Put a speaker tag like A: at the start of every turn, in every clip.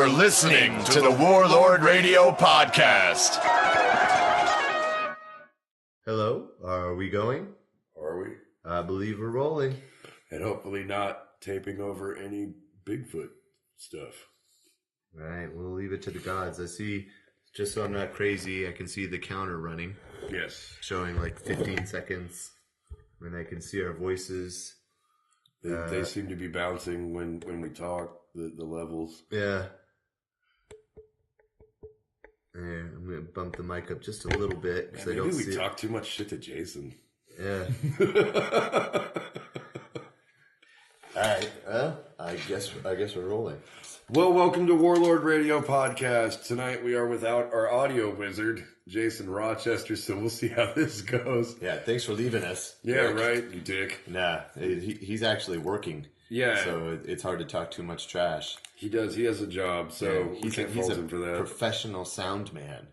A: You're listening to the Warlord Radio Podcast.
B: Hello, are we going?
C: Are we?
B: I believe we're rolling.
C: And hopefully not taping over any Bigfoot stuff.
B: All right, we'll leave it to the gods. I see, just so I'm not crazy, I can see the counter running.
C: Yes.
B: Showing like 15 seconds. And I can see our voices.
C: They seem to be bouncing when we talk, the levels.
B: Yeah. I'm going to bump the mic up just a little bit.
C: Man, maybe we talk too much shit to Jason.
B: Yeah. All right. Well, I guess we're rolling.
C: Well, welcome to Warlord Radio Podcast. Tonight we are without our audio wizard, Jason Rochester, so we'll see how this goes.
B: Yeah, thanks for leaving us.
C: Yeah, right, you dick.
B: Nah, he's actually working.
C: Yeah.
B: So it's hard to talk too much trash.
C: He does. He has a job, so
B: yeah,
C: we can't fault him for that.
B: Professional sound man.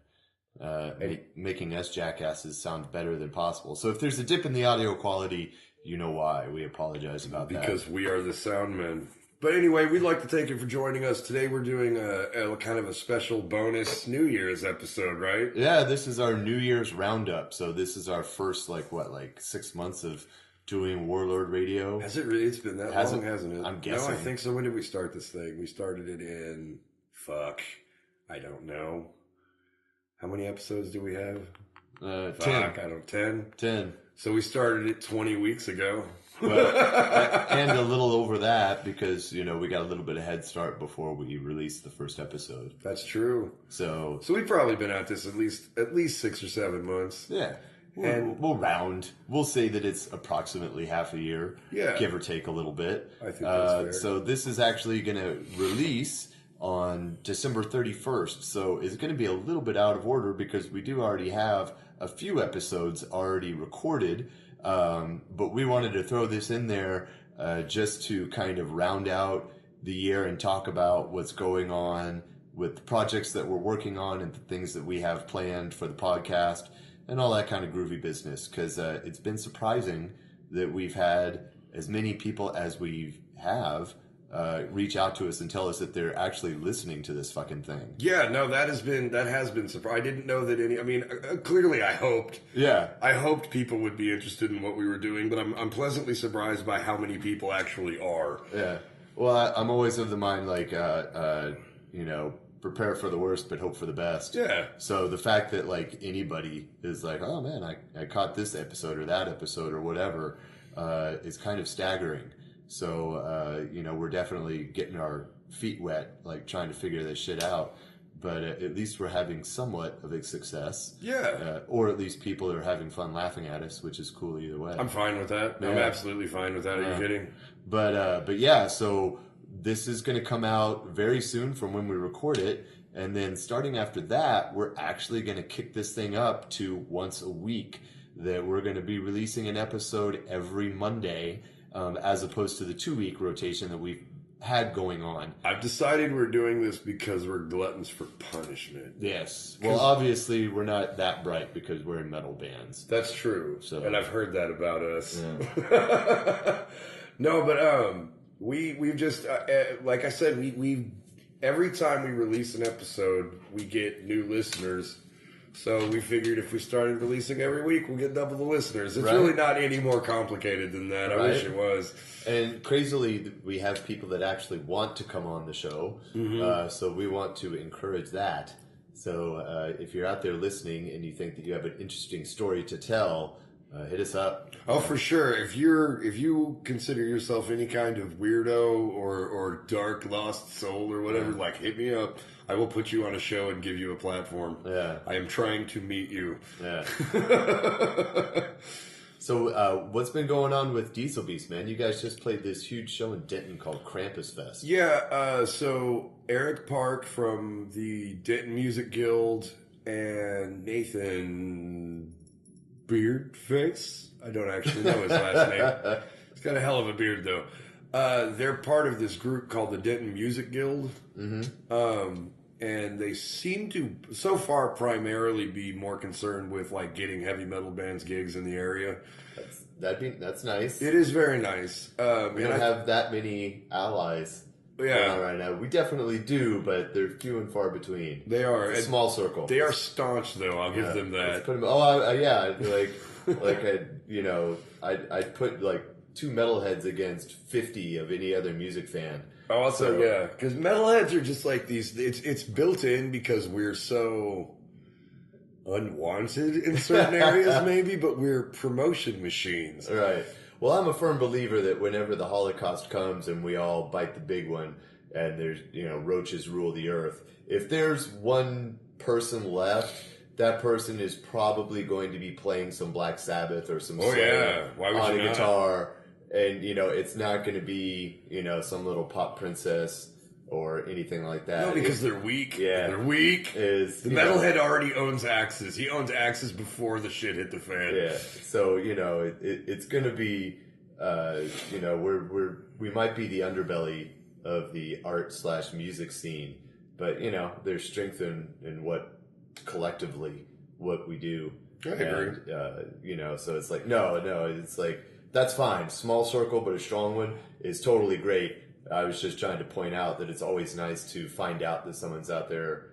B: Making us jackasses sound better than possible. So if there's a dip in the audio quality, you know why. We apologize about that.
C: Because we are the sound men. But anyway, we'd like to thank you for joining us. Today we're doing a kind of a special bonus New Year's episode, right?
B: Yeah, this is our New Year's roundup. So this is our first, 6 months of doing Warlord Radio.
C: Has it really? It's been that long, hasn't it?
B: I'm guessing.
C: No, I think so. When did we start this thing? We started it in, I don't know. How many episodes do we have?
B: 10.
C: 10?
B: 10.
C: So we started it 20 weeks ago.
B: And a little over that because, we got a little bit of head start before we released the first episode.
C: That's true.
B: So
C: we've probably been at this at least 6 or 7 months.
B: Yeah. We'll round. We'll say that it's approximately half a year.
C: Yeah.
B: Give or take a little bit.
C: I think that's fair.
B: So this is actually going to release on December 31st. So it's going to be a little bit out of order because we do already have a few episodes already recorded. But we wanted to throw this in there just to kind of round out the year and talk about what's going on with the projects that we're working on and the things that we have planned for the podcast and all that kind of groovy business. Because it's been surprising that we've had as many people as we have reach out to us and tell us that they're actually listening to this fucking thing.
C: Yeah, no, that has been surprising. I didn't know that clearly I hoped.
B: Yeah.
C: I hoped people would be interested in what we were doing, but I'm pleasantly surprised by how many people actually are.
B: Yeah. Well, I'm always of the mind, prepare for the worst, but hope for the best.
C: Yeah.
B: So the fact that, anybody is like, oh, man, I caught this episode or that episode or whatever, is kind of staggering. So, we're definitely getting our feet wet, trying to figure this shit out. But at least we're having somewhat of a success.
C: Yeah.
B: Or at least people are having fun laughing at us, which is cool either way.
C: I'm fine with that. Yeah. I'm absolutely fine with that. Are you kidding?
B: But yeah, so this is going to come out very soon from when we record it. And then starting after that, we're actually going to kick this thing up to once a week. That we're going to be releasing an episode every Monday. As opposed to the 2-week rotation that we've had going on.
C: I've decided we're doing this because we're gluttons for punishment.
B: Yes. Well, obviously, we're not that bright because we're in metal bands.
C: That's true.
B: So,
C: and I've heard that about us.
B: Yeah.
C: No, but we've just, like I said, we every time we release an episode, we get new listeners. So we figured if we started releasing every week, we'll get double the listeners. It's really not any more complicated than that. I wish it was.
B: And crazily, we have people that actually want to come on the show. Mm-hmm. So we want to encourage that. So if you're out there listening and you think that you have an interesting story to tell, hit us up.
C: Oh, for sure. If you consider yourself any kind of weirdo or dark lost soul or whatever, hit me up. I will put you on a show and give you a platform.
B: Yeah.
C: I am trying to meet you.
B: Yeah. So, what's been going on with Diesel Beast, man? You guys just played this huge show in Denton called Krampus Fest.
C: Yeah, so Eric Park from the Denton Music Guild and Nathan Beardface. I don't actually know his last name. He's got a hell of a beard, though. They're part of this group called the Denton Music Guild. Mm-hmm. And they seem to, so far, primarily be more concerned with getting heavy metal bands gigs in the area.
B: That's nice.
C: It is very nice.
B: We don't have that many allies.
C: Yeah.
B: right now. We definitely do, but they're few and far between.
C: They are.
B: It's a small circle.
C: They are staunch, though. I'll give them that.
B: Yeah, I'd put like 2 metalheads against 50 of any other music fan.
C: Also, yeah, because metalheads are just like these. It's built in because we're so unwanted in certain areas, maybe, but we're promotion machines.
B: Right. Well, I'm a firm believer that whenever the Holocaust comes and we all bite the big one, and there's roaches rule the earth. If there's one person left, that person is probably going to be playing some Black Sabbath or some Slayer on a guitar. And, it's not going to be, some little pop princess or anything like that.
C: No, because they're weak.
B: Yeah.
C: They're weak.
B: The
C: metalhead already owns Axis. He owns Axis before the shit hit the fan.
B: Yeah. So, it's going to be, we might be the underbelly of the art/music scene, but, there's strength in what collectively what we do.
C: I agree.
B: So it's like, no, it's like, that's fine. Small circle, but a strong one is totally great. I was just trying to point out that it's always nice to find out that someone's out there,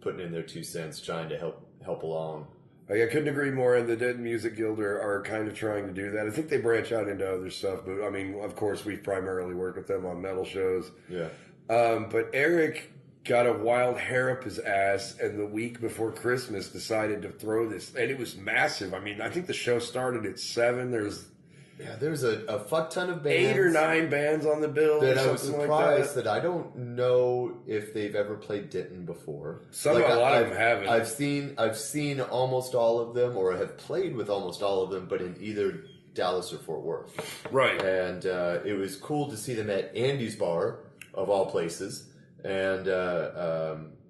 B: putting in their 2 cents, trying to help along.
C: I couldn't agree more. And the Dead Music Guild are kind of trying to do that. I think they branch out into other stuff, but I mean, of course, we've primarily worked with them on metal shows.
B: Yeah.
C: But Eric got a wild hair up his ass, and the week before Christmas decided to throw this, and it was massive. I mean, I think the show started at 7.
B: There's a fuck ton of bands.
C: 8 or 9 bands on the bill.
B: That I was surprised that I don't know if they've ever played Denton before.
C: A lot of them haven't.
B: I've seen almost all of them, or have played with almost all of them, but in either Dallas or Fort Worth.
C: Right.
B: And it was cool to see them at Andy's Bar, of all places. And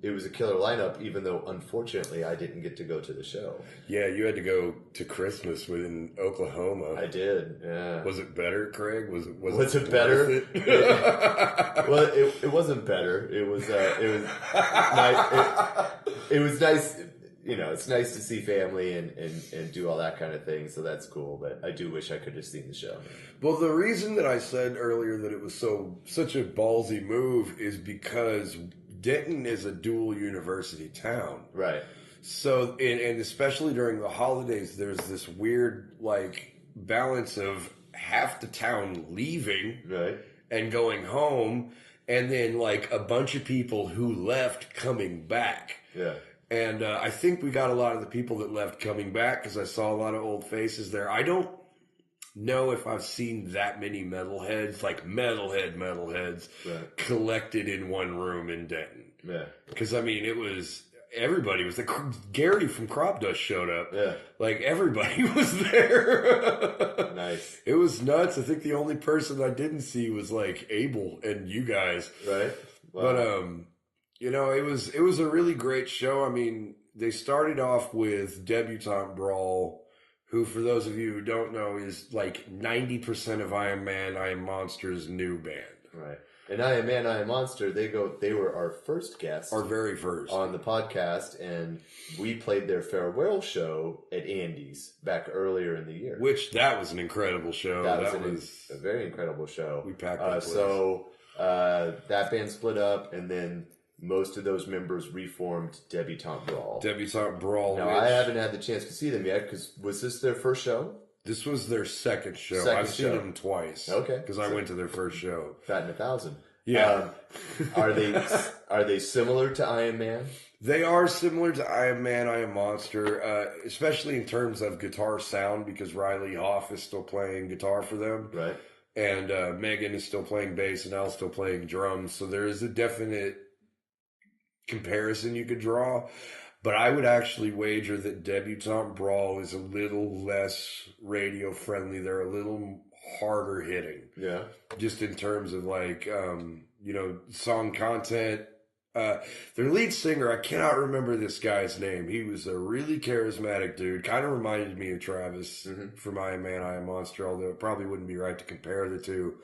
B: it was a killer lineup, even though, unfortunately, I didn't get to go to the show.
C: Yeah, you had to go to Christmas in Oklahoma.
B: I did, yeah.
C: Was it better, Craig? Was
B: it better? It wasn't better. It was nice. It was nice. It's nice to see family and do all that kind of thing, so that's cool. But I do wish I could have seen the show.
C: Well, the reason that I said earlier that it was such a ballsy move is because Denton is a dual university town.
B: Right.
C: So, and especially during the holidays, there's this weird, balance of half the town leaving and going home, and then, a bunch of people who left coming back.
B: Yeah.
C: And I think we got a lot of the people that left coming back because I saw a lot of old faces there. I don't know if I've seen that many metalheads, metalheads, collected in one room in Denton.
B: Yeah.
C: Because, I mean, everybody was there. Gary from Crop Dust showed up.
B: Yeah.
C: Everybody was there.
B: Nice.
C: It was nuts. I think the only person I didn't see was, Abel and you guys.
B: Right.
C: Wow. But, it was a really great show. I mean, they started off with Debutante Brawl, who, for those of you who don't know, is 90% of I Am Man, I Am Monster's new band.
B: Right. And I Am Man, I Am Monster, they were our first guests.
C: Our very first.
B: On the podcast, and we played their farewell show at Andy's back earlier in the year.
C: Which, that was an incredible show.
B: That was a very incredible show.
C: We packed that place.
B: So, that band split up, and then most of those members reformed Debutante Brawl.
C: Debutante Brawl.
B: Now, I haven't had the chance to see them yet, because was this their first show?
C: This was their second show. I've seen them twice.
B: Okay.
C: Because I went to their first show.
B: Fat and 1,000.
C: Yeah.
B: Are they similar to I Am Man?
C: They are similar to I Am Man, I Am Monster, especially in terms of guitar sound, because Riley Hoff is still playing guitar for them.
B: Right.
C: And Megan is still playing bass, and Al's still playing drums. So there is a definite comparison you could draw. But I would actually wager that Debutante Brawl is a little less radio friendly. They're a little harder hitting.
B: Yeah.
C: Just in terms of song content. Their lead singer, I cannot remember this guy's name. He was a really charismatic dude. Kind of reminded me of Travis from I Am Man, I Am Monster, although it probably wouldn't be right to compare the two.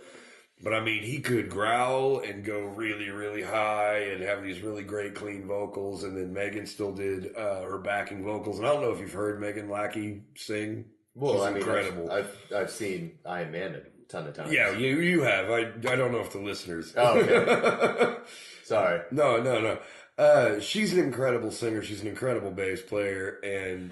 C: But, I mean, he could growl and go really, really high and have these really great, clean vocals. And then Megan still did her backing vocals. And I don't know if you've heard Megan Lackey sing.
B: Well,
C: She's incredible.
B: I've seen I Am Man ton of times.
C: Yeah, you have. I don't know if the listeners.
B: Oh, okay. Sorry.
C: No. She's an incredible singer. She's an incredible bass player, and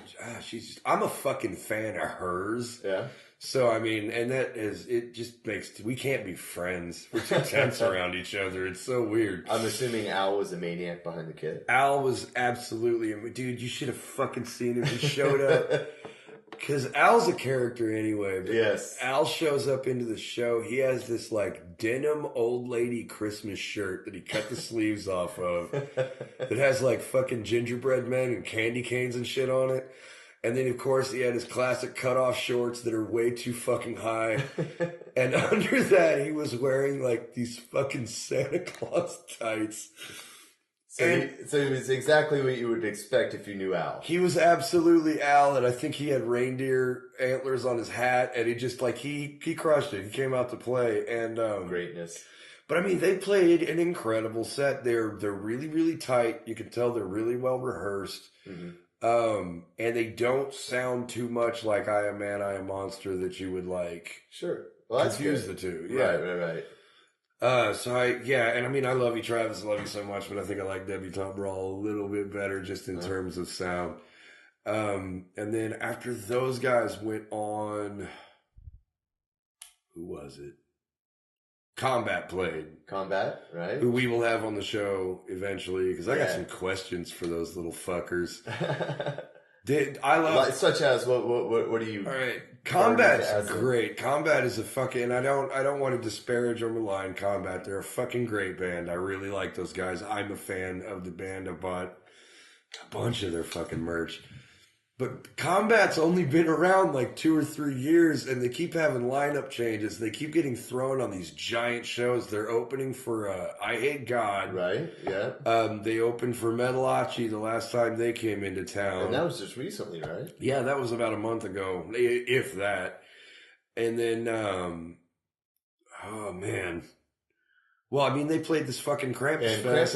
C: I'm a fucking fan of hers.
B: Yeah.
C: So, I mean, and it just makes, we can't be friends. We're too tense around each other. It's so weird.
B: I'm assuming Al was the maniac behind the kid.
C: Al was absolutely, dude, you should have fucking seen him. He showed up. Because Al's a character anyway. But
B: yes.
C: Al shows up into the show. He has this, like, denim old lady Christmas shirt that he cut the sleeves off of. That has, like, fucking gingerbread men and candy canes and shit on it. And then, of course, he had his classic cutoff shorts that are way too fucking high. And under that, he was wearing, like, these fucking Santa Claus tights.
B: So it was exactly what you would expect if you knew Al.
C: He was absolutely Al, and I think he had reindeer antlers on his hat, and he just, like, he crushed it. He came out to play, and...
B: Greatness.
C: But, I mean, they played an incredible set. They're really, really tight. You can tell they're really well rehearsed. Mm-hmm. And they don't sound too much like I Am Man, I Am Monster that you would like.
B: Sure. Well,
C: confuse the two. Yeah.
B: Right.
C: And I mean, I love you, Travis. I love you so much, but I think I like Debutante Brawl a little bit better just in terms of sound. And then after those guys went on, who was it? Combat played.
B: Combat, right?
C: Who we will have on the show eventually, because I got some questions for those little fuckers.
B: Such as what do you?
C: All right, Combat's great. Combat is a fucking. I don't want to disparage or malign Combat. They're a fucking great band. I really like those guys. I'm a fan of the band. I bought a bunch of their fucking merch. But Combat's only been around like 2 or 3 years, and they keep having lineup changes. They keep getting thrown on these giant shows. They're opening for I Hate God.
B: Right, yeah.
C: They opened for Metalachi the last time they came into town.
B: And that was just recently, right?
C: Yeah, that was about a month ago, if that. And then, oh man. Well, I mean, they played this fucking Krampus Fest.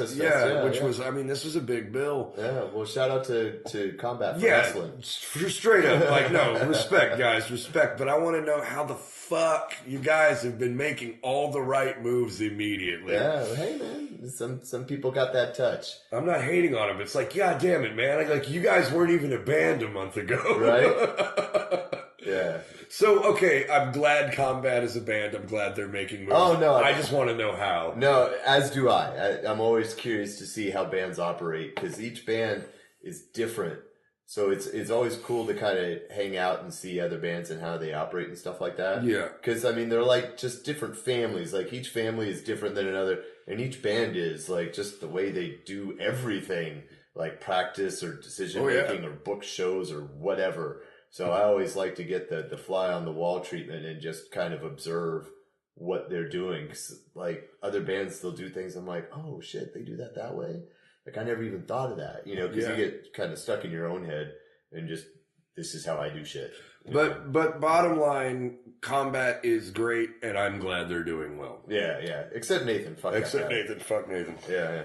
C: Which was, I mean, this was a big bill.
B: Yeah, well, shout out to Combat for wrestling.
C: Straight up. Like, no, respect, guys, respect. But I want to know how the fuck you guys have been making all the right moves immediately.
B: Yeah, hey, man, some people got that touch.
C: I'm not hating on them. It's like, God damn it, man. Like, you guys weren't even a band a month ago.
B: Right? Yeah.
C: So, okay, I'm glad Combat is a band. I'm glad they're making moves.
B: Oh, no.
C: I just want to know how.
B: No, as do I. I'm always curious to see how bands operate, because each band is different. So it's always cool to kind of hang out and see other bands and how they operate and stuff like that.
C: Yeah.
B: Because, I mean, they're like just different families. Like, each family is different than another, and each band is, like, just the way they do everything, like practice or decision-making or book shows or whatever. So I always like to get the fly on the wall treatment and just kind of observe what they're doing. 'Cause, like, other bands, they'll do things. I'm like, oh shit, they do that way. Like, I never even thought of that, because you get kind of stuck in your own head and just, this is how I do shit.
C: But bottom line, Combat is great, and I'm glad they're doing well.
B: Yeah. Except Nathan. Fuck
C: Nathan.
B: Yeah.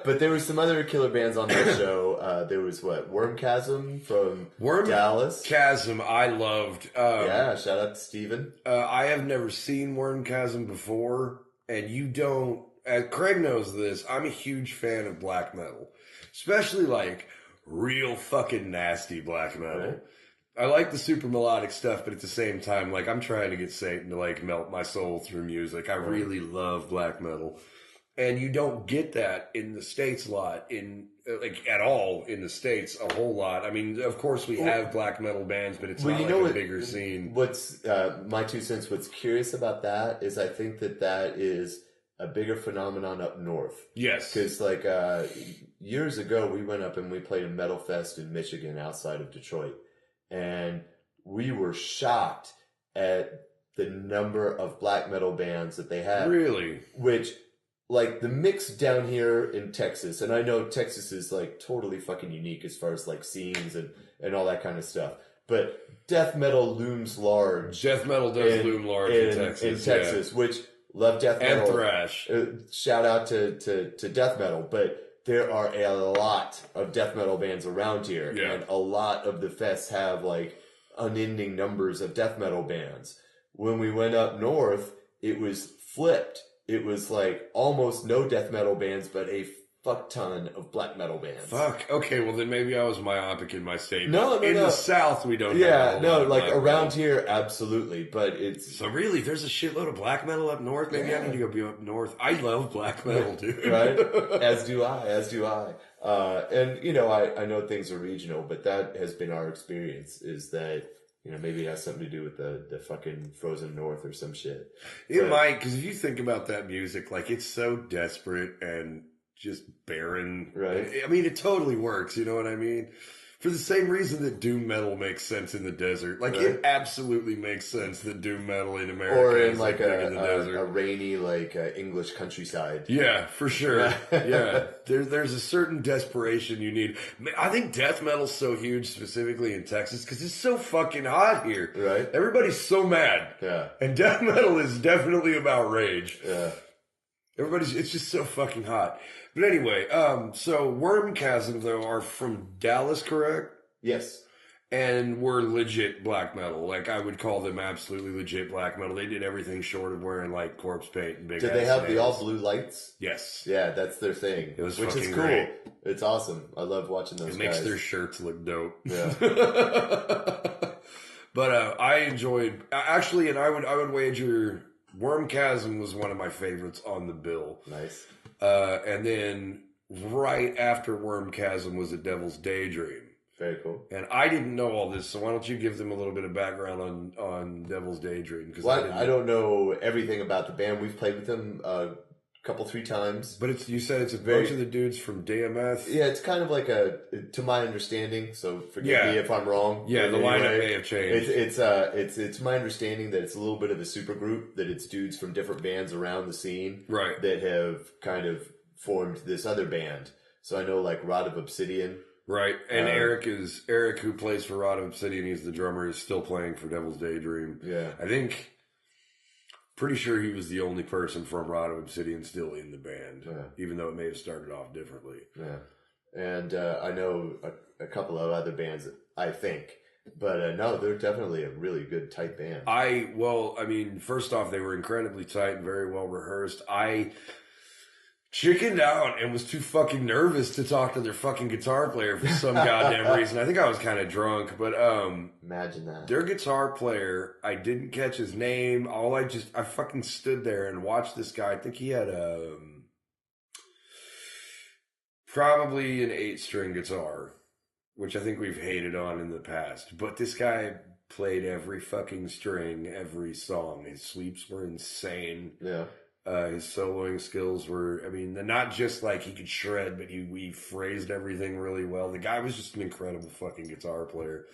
B: But there were some other killer bands on that show. There was Wormchasm from Dallas.
C: Wormchasm, I loved.
B: Shout out to Steven.
C: I have never seen Wormchasm before, and you don't. Craig knows this. I'm a huge fan of black metal, especially like real fucking nasty black metal. Right. I like the super melodic stuff, but at the same time, like, I'm trying to get Satan to, like, melt my soul through music. I really love black metal. And you don't get that in the States a lot, at all in the States, a whole lot. I mean, of course we have black metal bands, but it's not a bigger scene.
B: What's, my 2 cents, what's curious about that is I think that is a bigger phenomenon up north.
C: Yes.
B: Because, like, years ago, we went up and we played a metal fest in Michigan outside of Detroit. And we were shocked at the number of black metal bands that they had.
C: Really?
B: Which, like, the mix down here in Texas, and I know Texas is, like, totally fucking unique as far as, like, scenes and all that kind of stuff. But death metal looms large.
C: Death metal does loom large in Texas.
B: Which, love death metal.
C: And thrash.
B: Shout out to death metal. But there are a lot of death metal bands around here. Yeah. And a lot of the fests have, like, unending numbers of death metal bands. When we went up north, it was flipped. It was like almost no death metal bands, but a fuck ton of black metal bands.
C: Fuck. Okay, well then maybe I was myopic in my statement.
B: No.
C: In the South, we don't have
B: Yeah,
C: a whole
B: no,
C: lot of
B: like
C: black
B: around
C: metal.
B: here, absolutely. But it's...
C: So really, there's a shitload of black metal up north? Maybe I need to go be up north. I love black metal, dude.
B: Right? As do I. And, you know, I know things are regional, but that has been our experience, is that, you know, maybe it has something to do with the fucking frozen north or some shit.
C: It might, because if you think about that music, like, it's so desperate and just barren.
B: Right.
C: I mean, it totally works, you know what I mean? For the same reason that doom metal makes sense in the desert. Like, it absolutely makes sense that doom metal in America
B: Or in
C: is
B: like
C: big in the desert.
B: a rainy, like English countryside.
C: Yeah, for sure. Yeah. There's a certain desperation you need. I think death metal's so huge, specifically in Texas, because it's so fucking hot here.
B: Right.
C: Everybody's so mad.
B: Yeah.
C: And death metal is definitely about rage.
B: Yeah.
C: It's just so fucking hot. But anyway, so Wormchasm, though, are from Dallas, correct?
B: Yes.
C: And we're legit black metal. Like, I would call them absolutely legit black metal. They did everything short of wearing, like, corpse paint and big
B: Did they have the all blue lights?
C: Yes.
B: Yeah, that's their thing.
C: It was
B: which
C: fucking
B: is cool.
C: great.
B: It's awesome. I love watching those
C: It makes
B: guys.
C: their shirts look dope.
B: Yeah.
C: But I enjoyed... Actually, and I would wager... Wormchasm was one of my favorites on the bill.
B: Nice.
C: And then right after Wormchasm was A Devil's Daydream.
B: Very cool.
C: And I didn't know all this, so why don't you give them a little bit of background on Devil's Daydream? Because
B: I don't know everything about the band. We've played with them a couple, 3 times.
C: But you said it's a bunch of the dudes from DMF?
B: Yeah, it's kind of like to my understanding, so forgive me if I'm wrong.
C: Yeah, the lineup may have changed.
B: It's my understanding that it's a little bit of a super group, that it's dudes from different bands around the scene.
C: Right.
B: That have kind of formed this other band. So I know like Rod of Obsidian.
C: Right, and Eric, who plays for Rod of Obsidian, he's the drummer, is still playing for Devil's Daydream.
B: Yeah.
C: I think, pretty sure he was the only person from Rod of Obsidian still in the band, even though it may have started off differently.
B: Yeah, and I know a couple of other bands, I think. But no, they're definitely a really good, tight band.
C: First off, they were incredibly tight and very well rehearsed. I chickened out and was too fucking nervous to talk to their fucking guitar player for some goddamn reason. I think I was kind of drunk, but
B: imagine that.
C: Their guitar player, I didn't catch his name. I fucking stood there and watched this guy. I think he had probably an 8-string guitar, which I think we've hated on in the past. But this guy played every fucking string, every song. His sweeps were insane.
B: Yeah.
C: His soloing skills were, not just like he could shred, but he phrased everything really well. The guy was just an incredible fucking guitar player.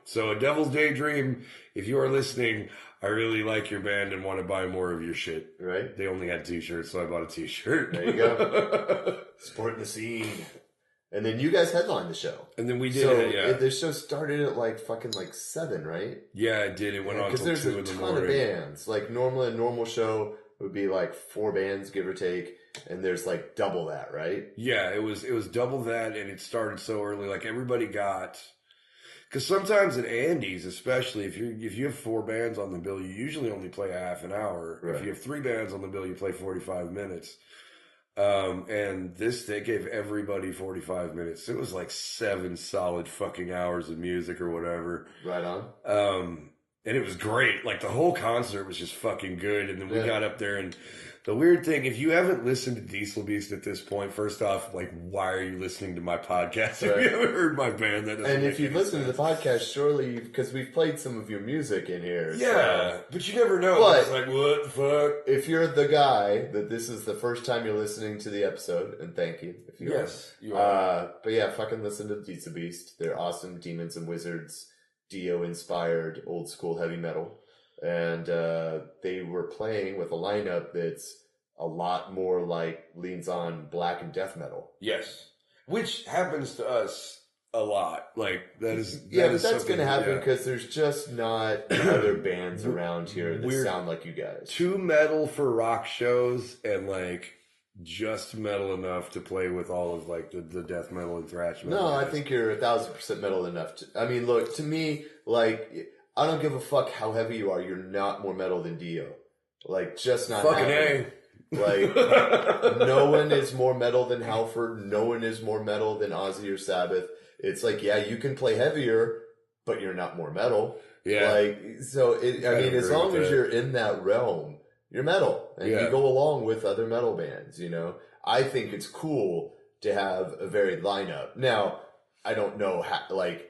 C: So, Devil's Daydream, if you are listening, I really like your band and want to buy more of your shit.
B: Right.
C: They only had t-shirts, so I bought a t-shirt.
B: There you go. Supporting the scene. And then you guys headlined the show.
C: And then we did
B: the show started at like 7, right?
C: Yeah, it did. It went on until 2 in the morning. Because there's a ton of bands. Like normally a normal show would be like 4 bands, give or take, and there's like double that, right? Yeah, it was double that, and it started so early. Like everybody got, because sometimes at Andy's, especially if you have 4 bands on the bill, you usually only play a half an hour. Right. If you have 3 bands on the bill, you play 45 minutes. And they gave everybody 45 minutes. It was like 7 solid fucking hours of music or whatever.
B: Right on.
C: And it was great. Like, the whole concert was just fucking good. And then we got up there, and the weird thing, if you haven't listened to Diesel Beast at this point, first off, like, why are you listening to my podcast? Right. If you haven't heard my band, that doesn't
B: And if you've listened
C: sense.
B: to the podcast, surely, because we've played some of your music in here.
C: Yeah, but you never know.
B: But
C: it's like, what the fuck?
B: If you're the guy that this is the first time you're listening to the episode, and thank you. If you
C: you are.
B: But yeah, fucking listen to Diesel Beast. They're awesome Demons and Wizards, Dio-inspired old school heavy metal. And they were playing with a lineup that's a lot more like leans on black and death metal.
C: Yes. Which happens to us a lot. Like, that's
B: going to happen because there's just not other bands around here that sound like you guys.
C: Too metal for rock shows and like just metal enough to play with all of like the death metal and thrash metal.
B: No, I think you're 1,000% metal enough to, look, to me, like, I don't give a fuck how heavy you are. You're not more metal than Dio. Like, just not
C: Fucking
B: happening.
C: A.
B: Like, no one is more metal than Halford. No one is more metal than Ozzy or Sabbath. It's like, yeah, you can play heavier, but you're not more metal.
C: Yeah.
B: Like, so, as long as you're in that realm, you're metal. And you go along with other metal bands, you know? I think it's cool to have a varied lineup. Now, I don't know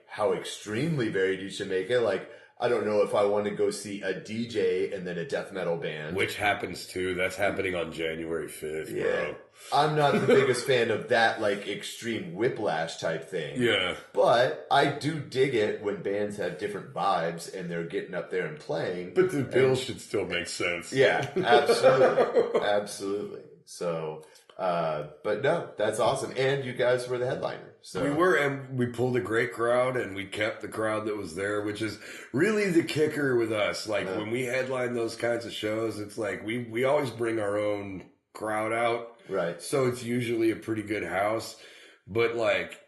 B: how extremely varied you should make it. Like, I don't know if I want to go see a DJ and then a death metal band.
C: Which happens too. That's happening on January 5th, bro.
B: I'm not the biggest fan of that, like, extreme whiplash type thing.
C: Yeah.
B: But I do dig it when bands have different vibes and they're getting up there and playing.
C: But the bill should still make sense.
B: Yeah, absolutely. Absolutely. So, but no, that's awesome. And you guys were the headliner. So.
C: We were, and we pulled a great crowd, and we kept the crowd that was there, which is really the kicker with us. Like, when we headline those kinds of shows, it's like we always bring our own crowd out.
B: Right.
C: So it's usually a pretty good house. But, like,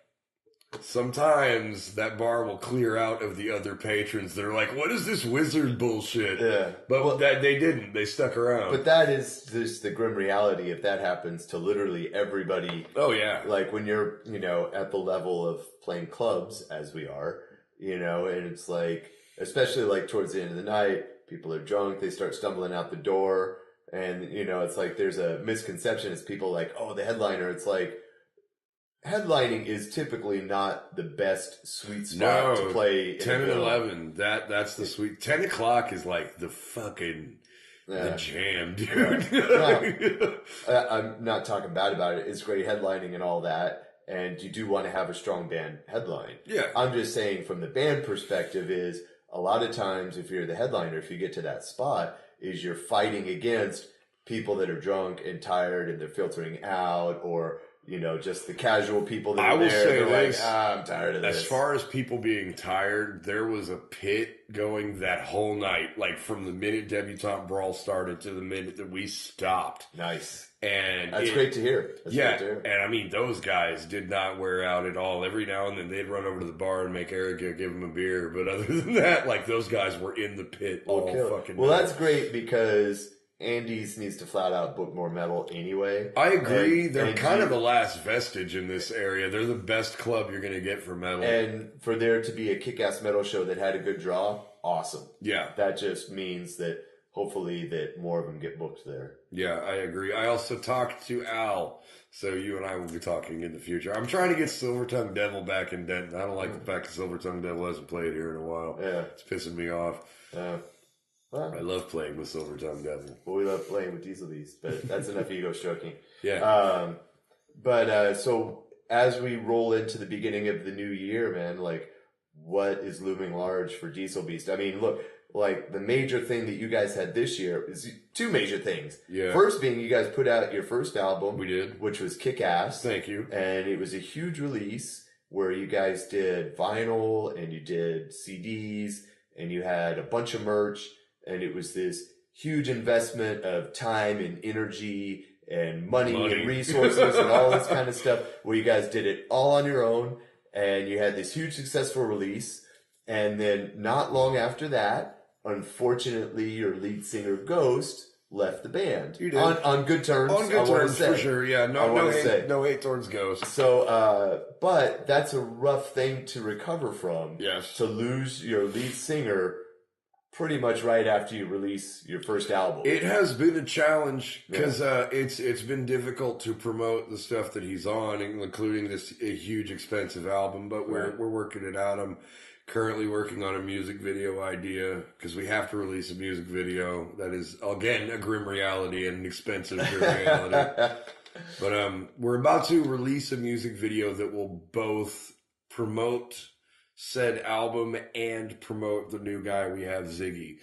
C: sometimes that bar will clear out of the other patrons that are like, what is this wizard bullshit?
B: Yeah.
C: But they didn't. They stuck around.
B: But that is just the grim reality if that happens to literally everybody.
C: Oh, yeah.
B: Like when you're, at the level of playing clubs as we are, and it's like, especially like towards the end of the night, people are drunk, they start stumbling out the door. And, it's like there's a misconception. It's people like, oh, the headliner. It's like, headlining is typically not the best sweet spot to play.
C: 10 and 11, that's the sweet. 10 o'clock is like the fucking the jam, dude.
B: Well, I'm not talking bad about it. It's great headlining and all that, and you do want to have a strong band headline.
C: Yeah.
B: I'm just saying from the band perspective is a lot of times if you're the headliner, if you get to that spot, is you're fighting against people that are drunk and tired and they're filtering out, or just the casual people that are there. They're like, I'm tired of this.
C: As far as people being tired, there was a pit going that whole night, like from the minute Debutante Brawl started to the minute that we stopped.
B: Nice.
C: And
B: that's great to hear. That's great to hear.
C: And I mean, those guys did not wear out at all. Every now and then they'd run over to the bar and make Eric give them a beer. But other than that, like those guys were in the pit all fucking night.
B: That's great because Andy's needs to flat out book more metal anyway.
C: I agree. They're kind of the last vestige in this area. They're the best club you're going to get for metal.
B: And for there to be a kick-ass metal show that had a good draw, awesome.
C: Yeah.
B: That just means that hopefully that more of them get booked there.
C: Yeah, I agree. I also talked to Al, so you and I will be talking in the future. I'm trying to get Silver Tongue Devil back in Denton. I don't like the fact that Silver Tongue Devil hasn't played here in a while.
B: Yeah.
C: It's pissing me off.
B: Well,
C: I love playing with Silver Tongue Devil.
B: Well, we love playing with Diesel Beast, but that's enough ego stroking.
C: Yeah.
B: So as we roll into the beginning of the new year, man, like what is looming large for Diesel Beast? I mean, look, like the major thing that you guys had this year is two major things.
C: Yeah.
B: First being you guys put out your first album.
C: We did.
B: Which was Kick-Ass.
C: Thank you.
B: And it was a huge release where you guys did vinyl and you did CDs and you had a bunch of merch. And it was this huge investment of time and energy and money. And resources and all this kind of stuff where you guys did it all on your own. And you had this huge successful release. And then not long after that, unfortunately, your lead singer, Ghost, left the band.
C: You did.
B: On good terms.
C: On good terms, for sure. Yeah, no hate towards Ghost.
B: So, but that's a rough thing to recover from.
C: Yes.
B: To lose your lead singer pretty much right after you release your first album.
C: It has been a challenge because it's been difficult to promote the stuff that he's on, including this huge expensive album. But we're working it out. I'm currently working on a music video idea because we have to release a music video that is again a grim reality and an expensive grim reality. But we're about to release a music video that will both promote said album and promote the new guy we have, Ziggy.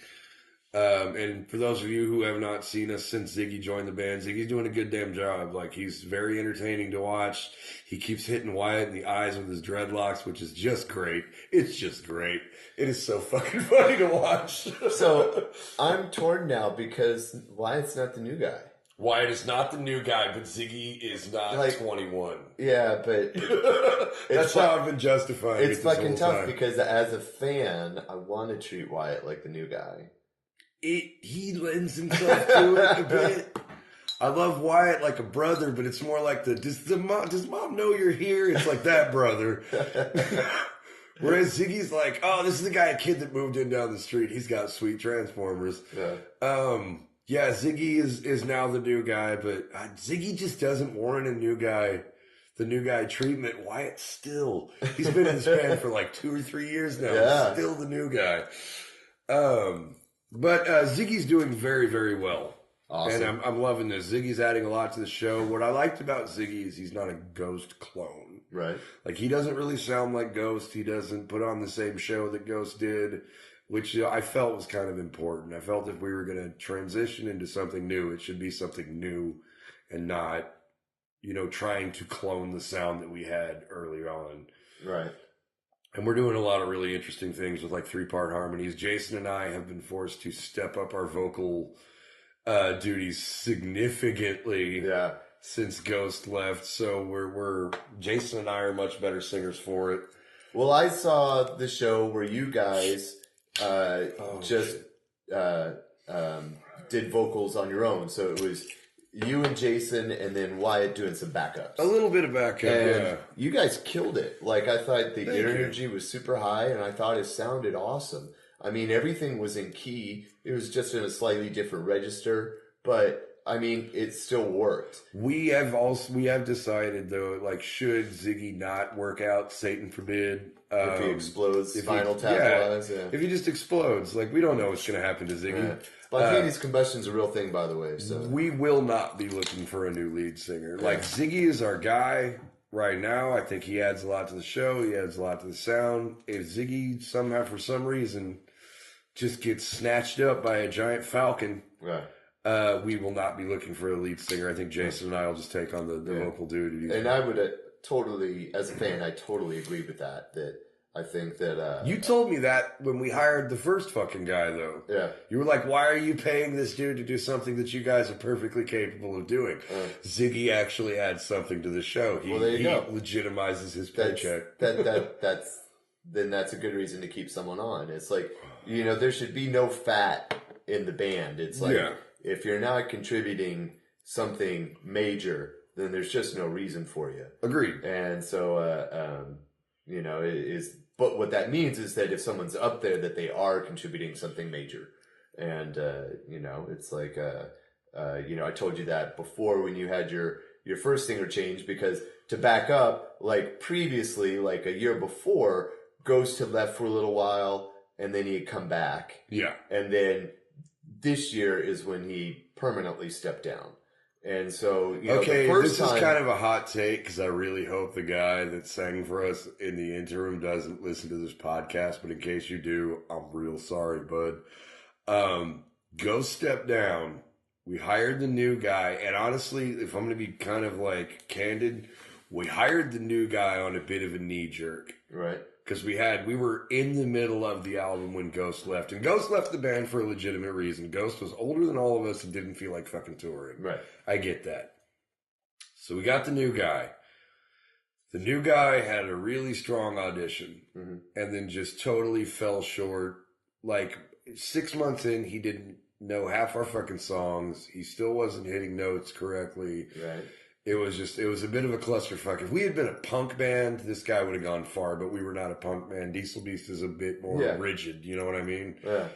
C: And for those of you who have not seen us since Ziggy joined the band, Ziggy's doing a good damn job. Like, he's very entertaining to watch. He keeps hitting Wyatt in the eyes with his dreadlocks, which is just great. It's just great. It is so fucking funny to watch.
B: So, I'm torn now because Wyatt's not the new guy.
C: Wyatt is not the new guy, but Ziggy is not 21.
B: Yeah, but
C: That's how I've been justifying it.
B: It's
C: this
B: fucking
C: whole
B: tough
C: time.
B: because as a fan, I want to treat Wyatt like the new guy.
C: He lends himself to it a bit. I love Wyatt like a brother, but it's more like does mom know you're here? It's like that brother. Whereas Ziggy's like, oh, this is the kid that moved in down the street. He's got sweet Transformers. Yeah. Ziggy is now the new guy, but Ziggy just doesn't warrant the new guy treatment. Wyatt he's been in this band for like 2 or 3 years now.
B: Yeah.
C: He's still the new guy. But Ziggy's doing very, very well.
B: Awesome.
C: And I'm loving this. Ziggy's adding a lot to the show. What I liked about Ziggy is he's not a Ghost clone.
B: Right.
C: Like, he doesn't really sound like Ghost. He doesn't put on the same show that Ghost did, which I felt was kind of important. I felt if we were going to transition into something new, it should be something new and not, trying to clone the sound that we had early on.
B: Right.
C: And we're doing a lot of really interesting things with like 3-part harmonies. Jason and I have been forced to step up our vocal duties significantly since Ghost left. So we're Jason and I are much better singers for it.
B: Well, I saw the show where you guys did vocals on your own. So it was you and Jason and then Wyatt doing some backups.
C: A little bit of backup,
B: and you guys killed it. Like, I thought the energy was super high, and I thought it sounded awesome. I mean, everything was in key. It was just in a slightly different register, but I mean, it still worked.
C: We have decided though, like, should Ziggy not work out, Satan forbid.
B: If he explodes, Spinal Tap-wise. Yeah.
C: If he just explodes, like, we don't know what's going to happen to Ziggy.
B: Yeah. Spontaneous combustion's a real thing, by the way. So
C: we will not be looking for a new lead singer. Yeah. Like, Ziggy is our guy right now. I think he adds a lot to the show. He adds a lot to the sound. If Ziggy somehow, for some reason, just gets snatched up by a giant falcon, we will not be looking for a lead singer. I think Jason and I will just take on the vocal duties.
B: And I would totally, as a fan, I totally agree with that. That I think that...
C: you told me that when we hired the first fucking guy, though.
B: Yeah.
C: You were like, why are you paying this dude to do something that you guys are perfectly capable of doing? Ziggy actually adds something to the show. He legitimizes his paycheck.
B: Then that's a good reason to keep someone on. It's like, there should be no fat in the band. It's like, if you're not contributing something major, then there's just no reason for you.
C: Agreed.
B: And so, but what that means is that if someone's up there, that they are contributing something major. And, it's like, I told you that before when you had your first singer change, because to back up, like previously, like a year before, Ghost had left for a little while and then he had come back.
C: Yeah.
B: And then this year is when he permanently stepped down. And so,
C: okay,
B: the first
C: this
B: time,
C: is kind of a hot take because I really hope the guy that sang for us in the interim doesn't listen to this podcast. But in case you do, I'm real sorry, bud. Ghost stepped down. We hired the new guy. And honestly, if I'm going to be kind of like candid, we hired the new guy on a bit of a knee jerk.
B: Right.
C: Because we were in the middle of the album when Ghost left. And Ghost left the band for a legitimate reason. Ghost was older than all of us and didn't feel like fucking touring.
B: Right.
C: I get that. So we got the new guy. The new guy had a really strong audition. Mm-hmm. And then just totally fell short. Like, 6 months in, he didn't know half our fucking songs. He still wasn't hitting notes correctly.
B: Right.
C: It was a bit of a clusterfuck. If we had been a punk band, this guy would have gone far, but we were not a punk band. Diesel Beast is a bit more rigid, you know what I mean?
B: Yeah.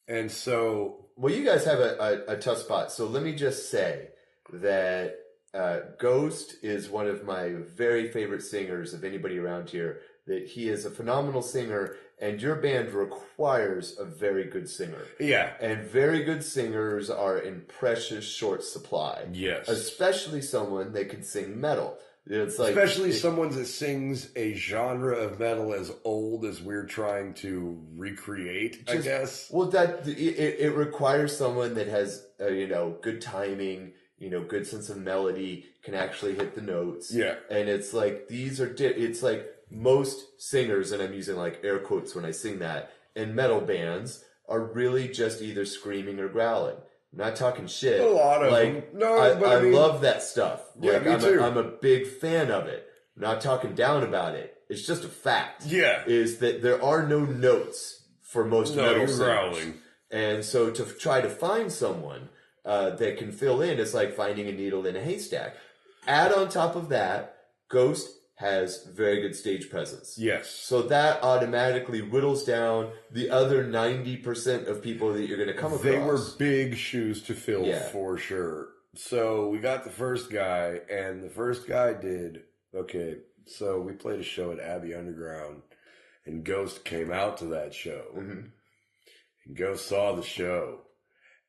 C: And so...
B: Well, you guys have a tough spot. So let me just say that Ghost is one of my very favorite singers of anybody around here. That he is a phenomenal singer, and your band requires a very good singer.
C: Yeah.
B: And very good singers are in precious short supply.
C: Yes.
B: Especially someone that can sing metal. It's like,
C: someone that sings a genre of metal as old as we're trying to recreate, I guess.
B: Well, it requires someone that has, good timing, good sense of melody, can actually hit the notes.
C: Yeah.
B: And it's like, it's like, most singers, and I'm using like air quotes when I sing that, in metal bands are really just either screaming or growling. I'm not talking shit.
C: A lot of them. No, but I mean,
B: love that stuff.
C: Yeah,
B: like,
C: me too.
B: I'm a big fan of it. I'm not talking down about it. It's just a fact.
C: Yeah.
B: Is that there are no notes for most metal singers.
C: Growling.
B: And so to try to find someone that can fill in, it's like finding a needle in a haystack. Add on top of that, Ghost has very good stage presence.
C: Yes.
B: So that automatically whittles down the other 90% of people that you're going to come across.
C: They were big shoes to fill for sure. So we got the first guy, and the first guy did, okay, so we played a show at Abbey Underground, and Ghost came out to that show.
B: Mm-hmm.
C: And Ghost saw the show,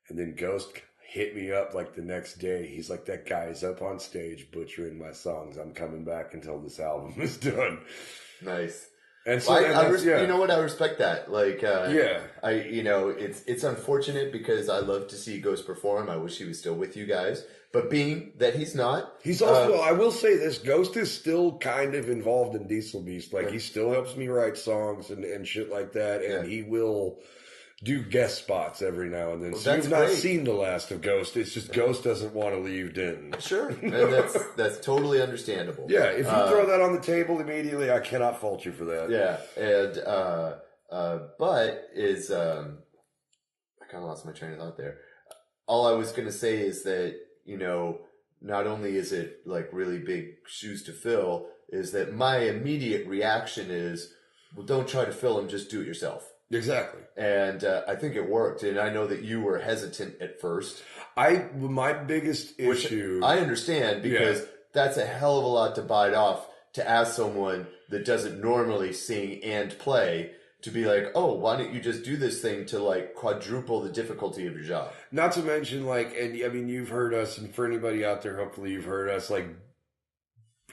C: and then Ghost hit me up like the next day. He's like, that guy is up on stage butchering my songs. I'm coming back until this album is done.
B: Nice.
C: And so
B: you know what? I respect that. Like, it's unfortunate because I love to see Ghost perform. I wish he was still with you guys. But being that he's not,
C: he's also. I will say this: Ghost is still kind of involved in Diesel Beast. Like, he still helps me write songs and shit like that, and he will do guest spots every now and then. So you've not seen the last of Ghost. It's just Ghost doesn't want to leave Denton.
B: Sure, and that's totally understandable.
C: Yeah, if you throw that on the table immediately, I cannot fault you for that.
B: Yeah, and but is I kind of lost my train of thought there. All I was going to say is that, you know, not only is it like really big shoes to fill, is that my immediate reaction is, well, don't try to fill them, just do it yourself.
C: Exactly.
B: And I think it worked. And I know that you were hesitant at first.
C: My biggest issue...
B: I understand, because that's a hell of a lot to bite off, to ask someone that doesn't normally sing and play to be like, oh, why don't you just do this thing to like quadruple the difficulty of your job?
C: Not to mention, like, and I mean, you've heard us, and for anybody out there, hopefully you've heard us, like,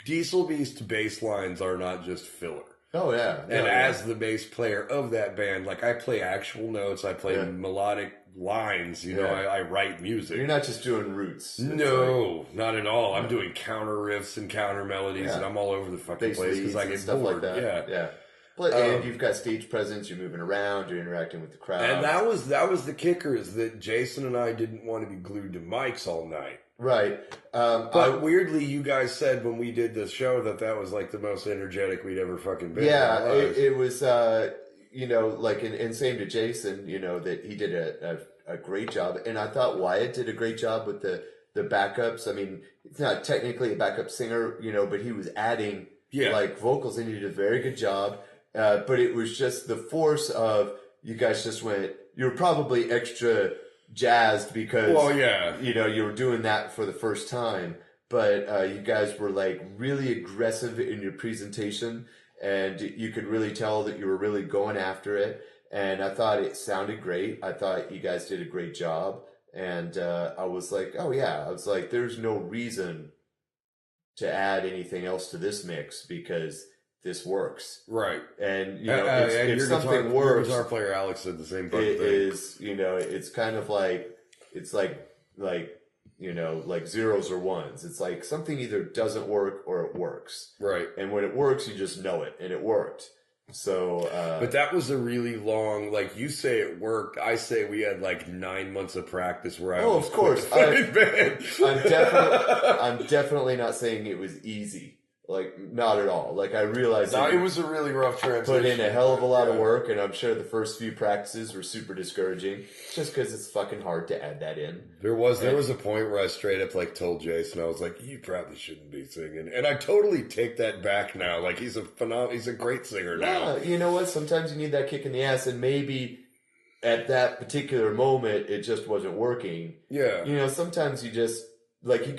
C: Diesel Beast bass lines are not just filler.
B: Oh, yeah.
C: And as the bass player of that band, like, I play actual notes, I play melodic lines, you know, I write music.
B: You're not just doing roots.
C: No, not at all. I'm doing counter riffs and counter melodies, and I'm all over the fucking place because I get
B: stuff
C: bored.
B: Like that. Yeah. But, and you've got stage presence, you're moving around, you're interacting with the crowd.
C: And that was the kicker, is that Jason and I didn't want to be glued to mics all night.
B: Right.
C: But weirdly, you guys said when we did the show that was like the most energetic we'd ever fucking been.
B: Yeah, it was, you know, like, and same to Jason, you know, that he did a great job. And I thought Wyatt did a great job with the backups. I mean, it's not technically a backup singer, you know, but he was adding like vocals, and he did a very good job. But it was just the force of, you guys just went, you were probably extra jazzed because, you know, you were doing that for the first time. But you guys were like really aggressive in your presentation, and you could really tell that you were really going after it. And I thought it sounded great. I thought you guys did a great job. And I was like, oh yeah, I was like, there's no reason to add anything else to this mix because this works.
C: Right.
B: And, you know, if something works...
C: Your guitar player Alex said the same fucking thing.
B: It is, you know, it's kind of like, it's like, you know, like zeros or ones. It's like something either doesn't work or it works.
C: Right.
B: And when it works, you just know it, and it worked. So,
C: but that was a really long, like, you say it worked. I say we had like 9 months of practice where I was
B: of course.
C: I'm
B: definitely not saying it was easy. Like, not at all. Like, I realized
C: it was a really rough transition.
B: Put in a hell of a lot of work, and I'm sure the first few practices were super discouraging, just because it's fucking hard to add that in.
C: There was a point where I straight up like told Jason, I was like, you probably shouldn't be singing, and I totally take that back now. Like, he's a great singer now.
B: Yeah, you know what? Sometimes you need that kick in the ass, and maybe at that particular moment it just wasn't working.
C: Yeah,
B: you know, sometimes you just. Like, you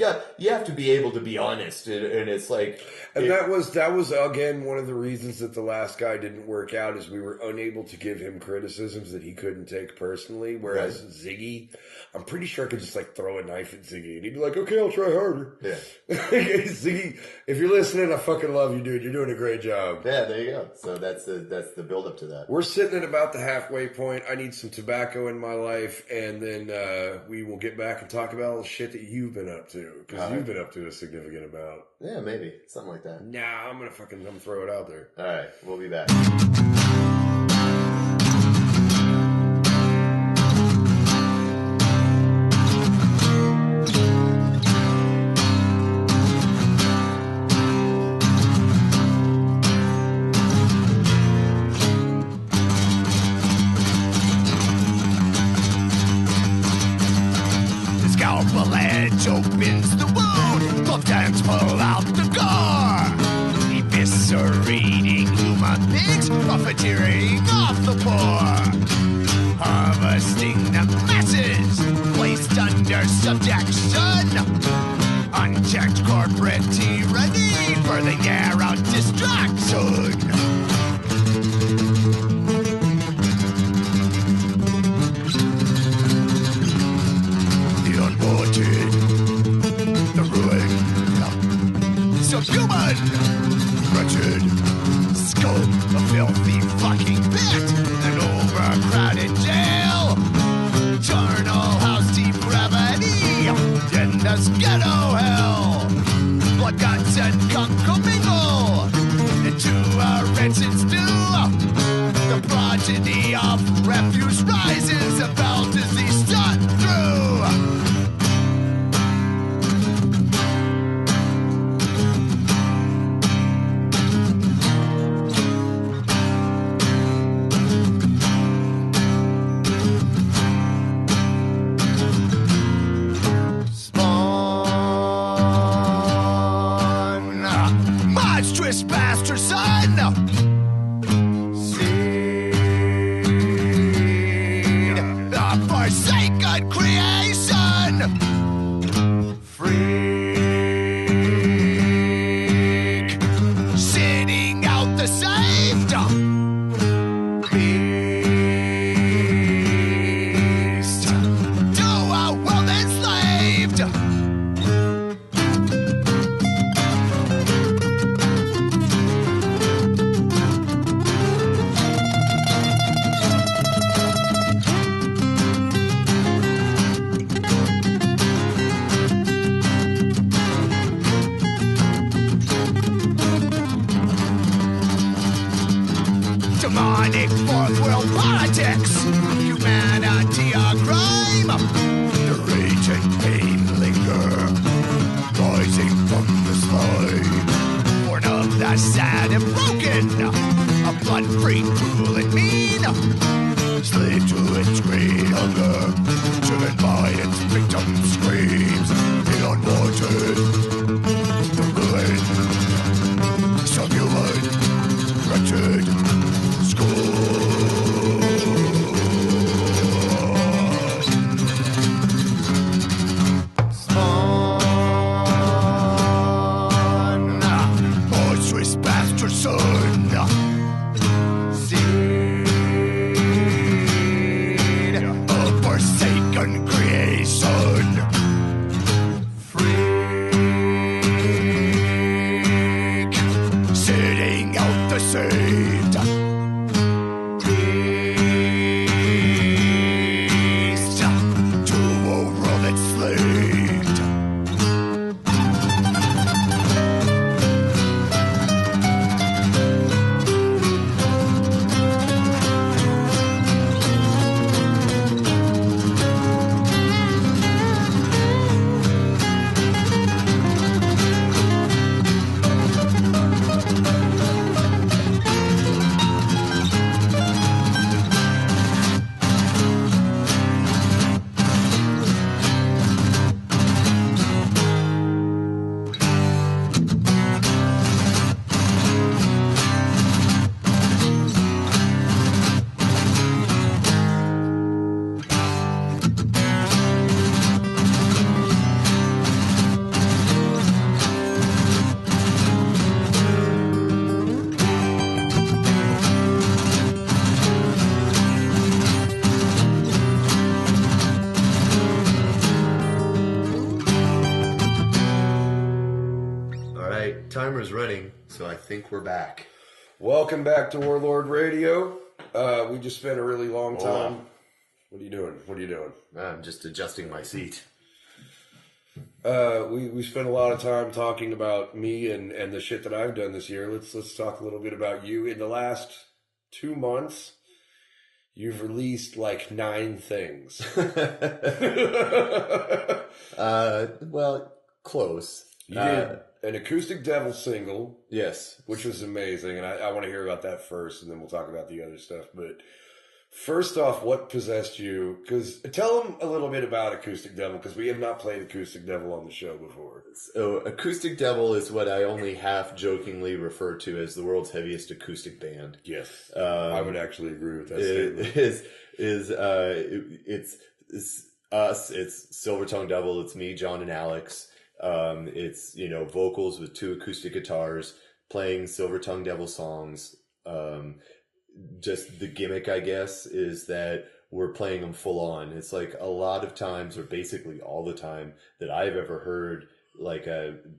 B: have to be able to be honest, and it's like...
C: And that was, again, one of the reasons that the last guy didn't work out, is we were unable to give him criticisms that he couldn't take personally, whereas Ziggy, I'm pretty sure I could just, like, throw a knife at Ziggy, and he'd be like, okay, I'll try harder.
B: Yeah.
C: Ziggy, if you're listening, I fucking love you, dude. You're doing a great job.
B: Yeah, there you go. So that's the build-up to that.
C: We're sitting at about the halfway point. I need some tobacco in my life, and then we will get back and talk about all the shit that you've been up to, because you've been up to a significant amount.
B: Yeah, maybe something like that.
C: Nah, I'm gonna throw it out there.
B: All right, we'll be back.
A: scalpel edge opens the wound. Gloved hands pull out the gore. Eviscerating human beings, profiteering off the poor. Harvesting the masses, placed under subjection. Unchecked corporate tyranny, birthing narrow distraction. The unwanted, the ruined, subhuman, wretched, scum, a filthy fucking pit, an overcrowded jail, charnel house depravity, endless ghetto hell, blood, guts, and gunk commingle into a rancid stew. The progeny of refuse rises, a bell disease shot through. Monstrous bastard son! Seed of forsaken creation! Freak! Sitting out the saved! Beast! To a world enslaved! Demonic fourth world politics, humanity a crime. The rage and pain linger, rising from the slime. Born of the sad and broken, a blood-free, cruel and mean. Slave to its greed hunger, driven by its victim screams. The unwanted, the ruined, subhuman, wretched. Monstrous bastard son, seed of forsaken creation, freak, sitting out the saved. To a world enslaved.
B: Timer's running, so I think we're back.
C: Welcome back to Warlord Radio. We just spent a really long time. What are you doing? What are you doing?
B: I'm just adjusting my seat.
C: We spent a lot of time talking about me and the shit that I've done this year. Let's talk a little bit about you. In the last 2 months, you've released like 9 things.
B: Well, close.
C: You did an Acoustic Devil single.
B: Yes.
C: Which was amazing, and I want to hear about that first, and then we'll talk about the other stuff. But First off, what possessed you? Because tell them a little bit about Acoustic Devil, because we have not played Acoustic Devil on the show before.
B: So, Acoustic Devil is what I only half jokingly refer to as the world's heaviest acoustic band.
C: Yes, I would actually agree with that statement.
B: It's us. It's Silver Tongue Devil. It's me, John, and Alex. It's vocals with 2 acoustic guitars playing Silver Tongue Devil songs. Just the gimmick, I guess, is that we're playing them full on. It's like a lot of times, or basically all the time, that I've ever heard like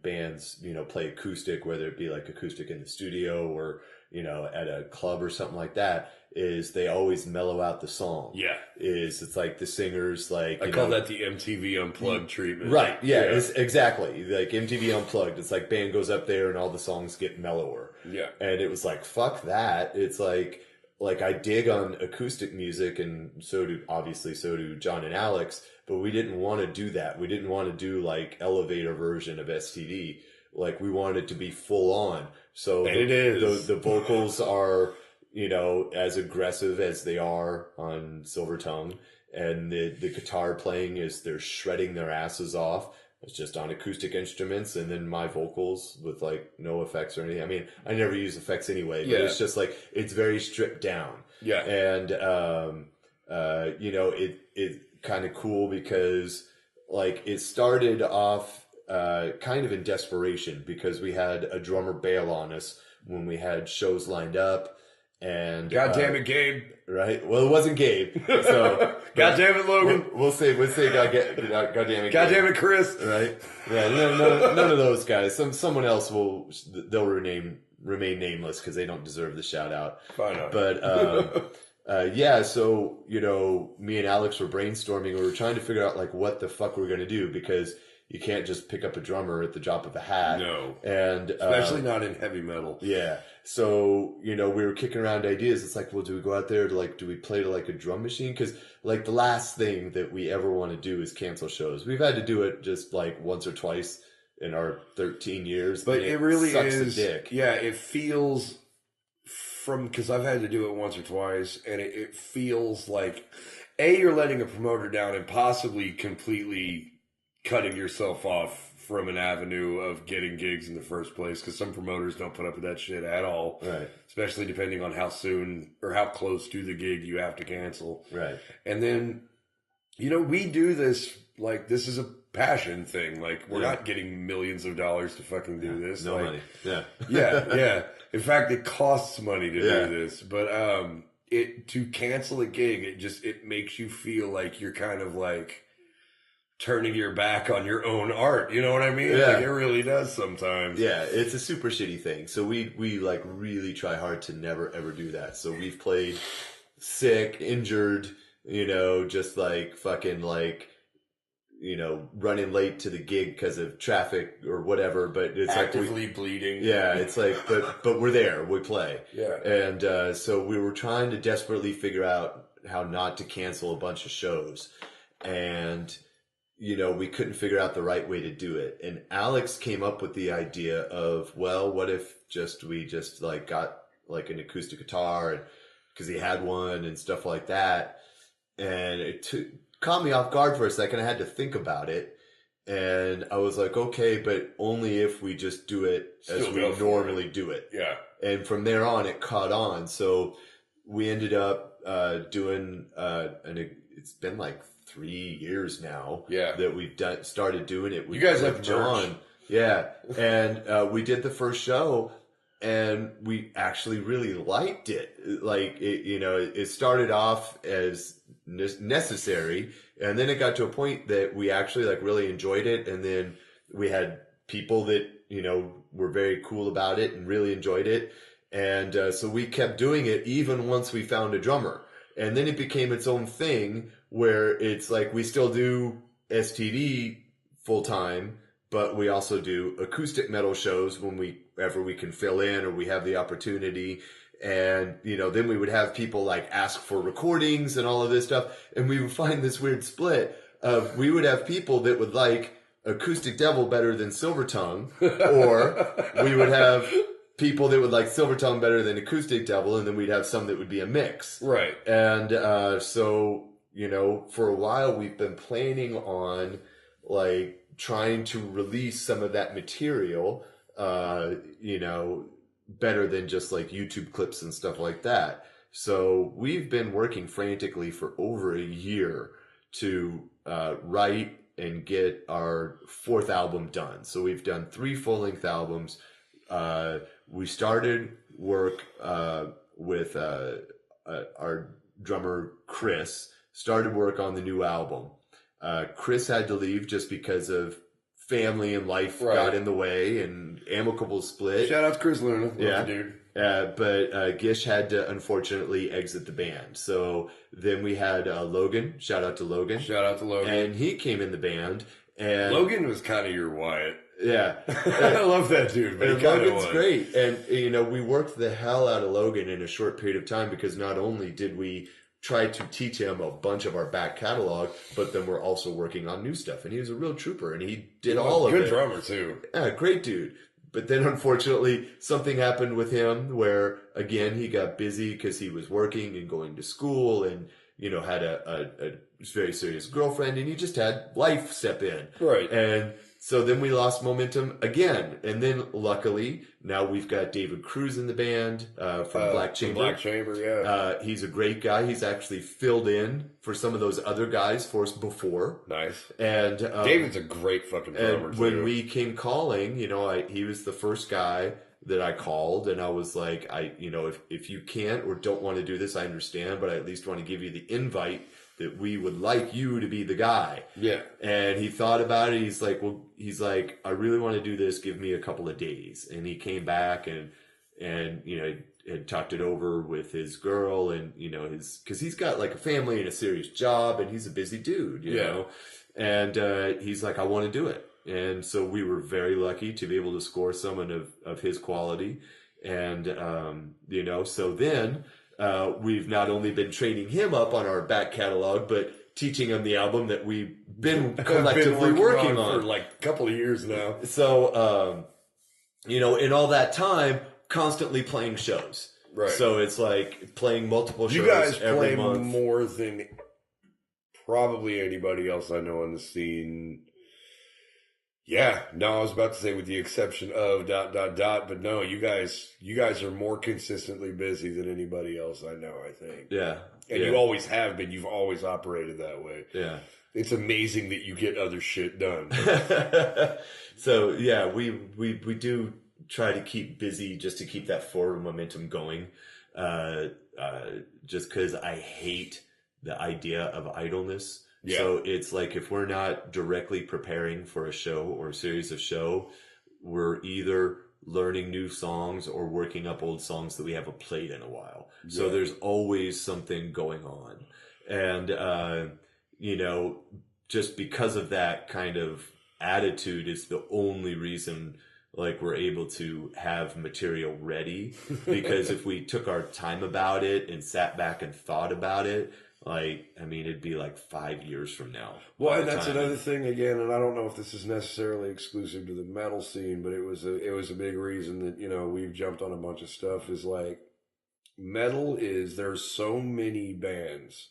B: bands, play acoustic, whether it be like acoustic in the studio or, at a club or something like that, is they always mellow out the song. Yeah. It's like the singers, like...
C: I call that the MTV Unplugged treatment.
B: Right, yeah. It's exactly. Like MTV Unplugged. It's like band goes up there and all the songs get mellower. Yeah. And it was like, fuck that. It's like I dig on acoustic music, and so do John and Alex, but we didn't want to do that. We didn't want to do like elevator version of STD. Like we wanted it to be full on. So the vocals are, as aggressive as they are on Silver Tongue, and the guitar playing is they're shredding their asses off. It's just on acoustic instruments, and then my vocals with like no effects or anything. I mean, I never use effects anyway, but it's just like, it's very stripped down. Yeah. And, it's kind of cool because like it started off, kind of in desperation because we had a drummer bail on us when we had shows lined up. And
C: God damn it, Gabe!
B: Right? Well, it wasn't Gabe. So
C: God damn it, Logan!
B: We'll say God damn it,
C: God damn it, Chris!
B: Right? Yeah, none of those guys. Someone else they'll remain nameless because they don't deserve the shout out. Fine. But yeah, so me and Alex were brainstorming. We were trying to figure out like what the fuck we're gonna do, because you can't just pick up a drummer at the drop of a hat. No. And
C: especially not in heavy metal.
B: Yeah. So, we were kicking around ideas. It's like, well, do we go out there to do we play to like a drum machine? Because like the last thing that we ever want to do is cancel shows. We've had to do it just like once or twice in our 13 years.
C: But it really is. Dick. Yeah, it feels because I've had to do it once or twice, and it feels like, you're letting a promoter down and possibly completely cutting yourself off from an avenue of getting gigs in the first place, because some promoters don't put up with that shit at all. Right. Especially depending on how soon or how close to the gig you have to cancel. Right. And then, we do this, like, this is a passion thing. Like, we're not getting millions of dollars to fucking do this.
B: No money. Yeah.
C: Yeah. In fact, it costs money to do this. But to cancel a gig, it makes you feel like you're kind of like turning your back on your own art. You know what I mean? Yeah. Like, it really does sometimes.
B: Yeah, it's a super shitty thing. So we like really try hard to never ever do that. So we've played sick, injured, just like fucking like, running late to the gig because of traffic or whatever, but it's
C: actively bleeding.
B: Yeah, it's like, but we're there, we play. Yeah. And so we were trying to desperately figure out how not to cancel a bunch of shows. And we couldn't figure out the right way to do it. And Alex came up with the idea of, well, what if we just like got like an acoustic guitar, and because he had one and stuff like that. And it caught me off guard for a second. I had to think about it. And I was like, okay, but only if we just do it as we normally do it. Yeah. And from there on, it caught on. So we ended up doing, it's been like 3 years now that we've started doing it.
C: You guys like
B: John.
C: Merch.
B: Yeah. And we did the first show, and we actually really liked it. Like, it started off as necessary, and then it got to a point that we actually like really enjoyed it. And then we had people that, were very cool about it and really enjoyed it. And so we kept doing it even once we found a drummer. And then it became its own thing where it's like we still do STD full time, but we also do acoustic metal shows whenever we can fill in or we have the opportunity. And, then we would have people like ask for recordings and all of this stuff. And we would find this weird split of, we would have people that would like Acoustic Devil better than Silver Tongue, or we would have people that would like Silvertongue better than Acoustic Devil, and then we'd have some that would be a mix.
C: Right.
B: And so, for a while we've been planning on like trying to release some of that material, better than just like YouTube clips and stuff like that. So we've been working frantically for over a year to write and get our 4th album done. So we've done 3 full-length albums. We started work with our drummer Chris, started work on the new album. Chris had to leave just because of family and life got in the way, and amicable split.
C: Shout out to Chris Luna. Love the dude.
B: But Gish had to unfortunately exit the band. So then we had Logan. Shout out to Logan.
C: Shout out to Logan.
B: And he came in the band. And
C: Logan was kind of your Wyatt.
B: Yeah.
C: I love that dude. But
B: and Logan's great. And, we worked the hell out of Logan in a short period of time, because not only did we try to teach him a bunch of our back catalog, but then we're also working on new stuff. And he was a real trooper, and he did all of it.
C: Good drummer, too.
B: Yeah, great dude. But then, unfortunately, something happened with him where, again, he got busy because he was working and going to school and, had a very serious girlfriend, and he just had life step in.
C: Right.
B: And so then we lost momentum again. And then, luckily, now we've got David Cruz in the band from Black Chamber.
C: Black Chamber, yeah.
B: He's a great guy. He's actually filled in for some of those other guys for us before.
C: Nice.
B: And
C: David's a great fucking drummer, too.
B: When we came calling, he was the first guy that I called, and I was like, if you can't or don't want to do this, I understand, but I at least want to give you the invite that we would like you to be the guy.
C: Yeah.
B: And he thought about it. He's like, I really want to do this. Give me a couple of days. And he came back and had talked it over with his girl and, cause he's got like a family and a serious job, and he's a busy dude, you know? And, he's like, I want to do it. And so we were very lucky to be able to score someone of his quality. And, so then, we've not only been training him up on our back catalog, but teaching him the album that we've been collectively working on
C: for like a couple of years now.
B: So, in all that time, constantly playing shows.
C: Right.
B: So it's like playing multiple shows
C: you guys
B: every
C: play
B: month.
C: More than probably anybody else I know on the scene. Yeah, no, I was about to say with the exception of ... but no, you guys are more consistently busy than anybody else I know, I think.
B: Yeah.
C: And you always have been. You've always operated that way.
B: Yeah.
C: It's amazing that you get other shit done.
B: So, yeah, we do try to keep busy just to keep that forward momentum going. Just because I hate the idea of idleness. Yeah. So it's like if we're not directly preparing for a show or a series of show, we're either learning new songs or working up old songs that we haven't played in a while. Yeah. So there's always something going on. And, just because of that kind of attitude is the only reason like we're able to have material ready. Because if we took our time about it and sat back and thought about it, it'd be like 5 years from now.
C: Well, and that's another thing again, and I don't know if this is necessarily exclusive to the metal scene, but it was a big reason that, we've jumped on a bunch of stuff is like there's so many bands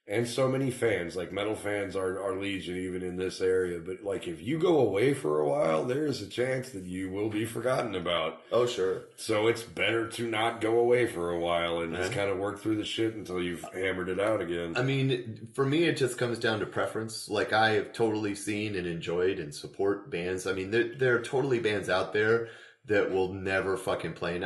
C: and so many fans, like metal fans are legion even in this area. But like if you go away for a while, there is a chance that you will be forgotten about.
B: Oh, sure.
C: So it's better to not go away for a while and just kind of work through the shit until you've hammered it out again.
B: I mean, for me, it just comes down to preference. Like I have totally seen and enjoyed and support bands. I mean, there are totally bands out there that will never fucking play,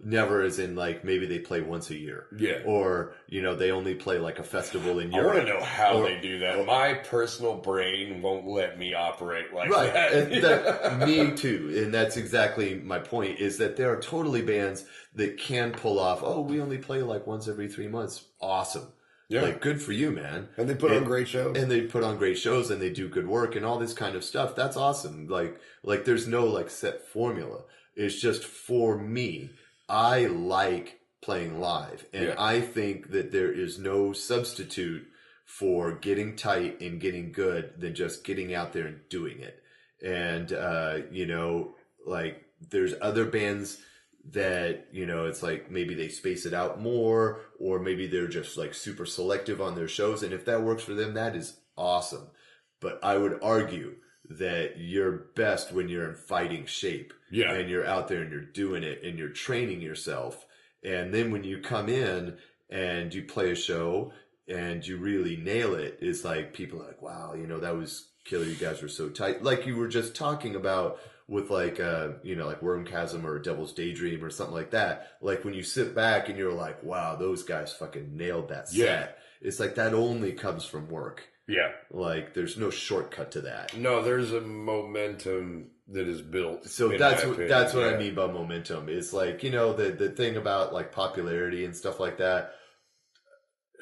B: never as in like maybe they play once a year. Yeah. Or, they only play like a festival in Europe.
C: I want to know how they do that. My personal brain won't let me operate like that.
B: Right. And me too. And that's exactly my point is that there are totally bands that can pull off, we only play like once every 3 months. Awesome. Yeah. Like, good for you, man.
C: And they put on great shows.
B: And they put on great shows and they do good work and all this kind of stuff. That's awesome. Like there's no like set formula. It's just for me. I like playing live. And I think that there is no substitute for getting tight and getting good than just getting out there and doing it. And, there's other bands that, you know, it's like maybe they space it out more, or maybe they're just like super selective on their shows. And if that works for them, that is awesome. But I would argue that you're best when you're in fighting shape.
C: Yeah.
B: And you're out there and you're doing it and you're training yourself. And then when you come in and you play a show and you really nail it, it's like people are like, wow, you know, that was killer. You guys were so tight. Like you were just talking about with like, you know, like Wormchasm or Devil's Daydream or something like that. Like when you sit back and you're like, wow, those guys fucking nailed that set.
C: Yeah.
B: It's like that only comes from work.
C: Yeah.
B: Like there's no shortcut to that.
C: No, there's a momentum that is built.
B: So that's what I mean by momentum. It's like, you know, the thing about like popularity and stuff like that.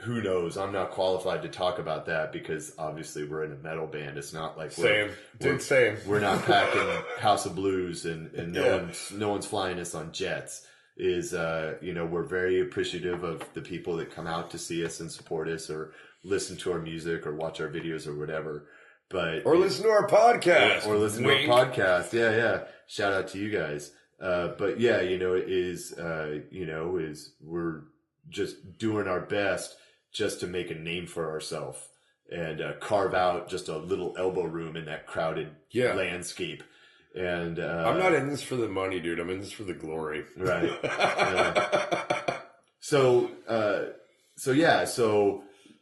B: Who knows? I'm not qualified to talk about that because obviously we're in a metal band. It's not like
C: same.
B: We're not packing House of Blues and no one's flying us on jets. Is you know, we're very appreciative of the people that come out to see us and support us or listen to our music or watch our videos or whatever. Or
C: listen to our podcast.
B: Or listen to our podcast. Yeah, yeah. Shout out to you guys. But yeah, you know, we're just doing our best just to make a name for ourselves and carve out just a little elbow room in that crowded landscape. And
C: I'm not in this for the money, dude. I'm in this for the glory.
B: Right. So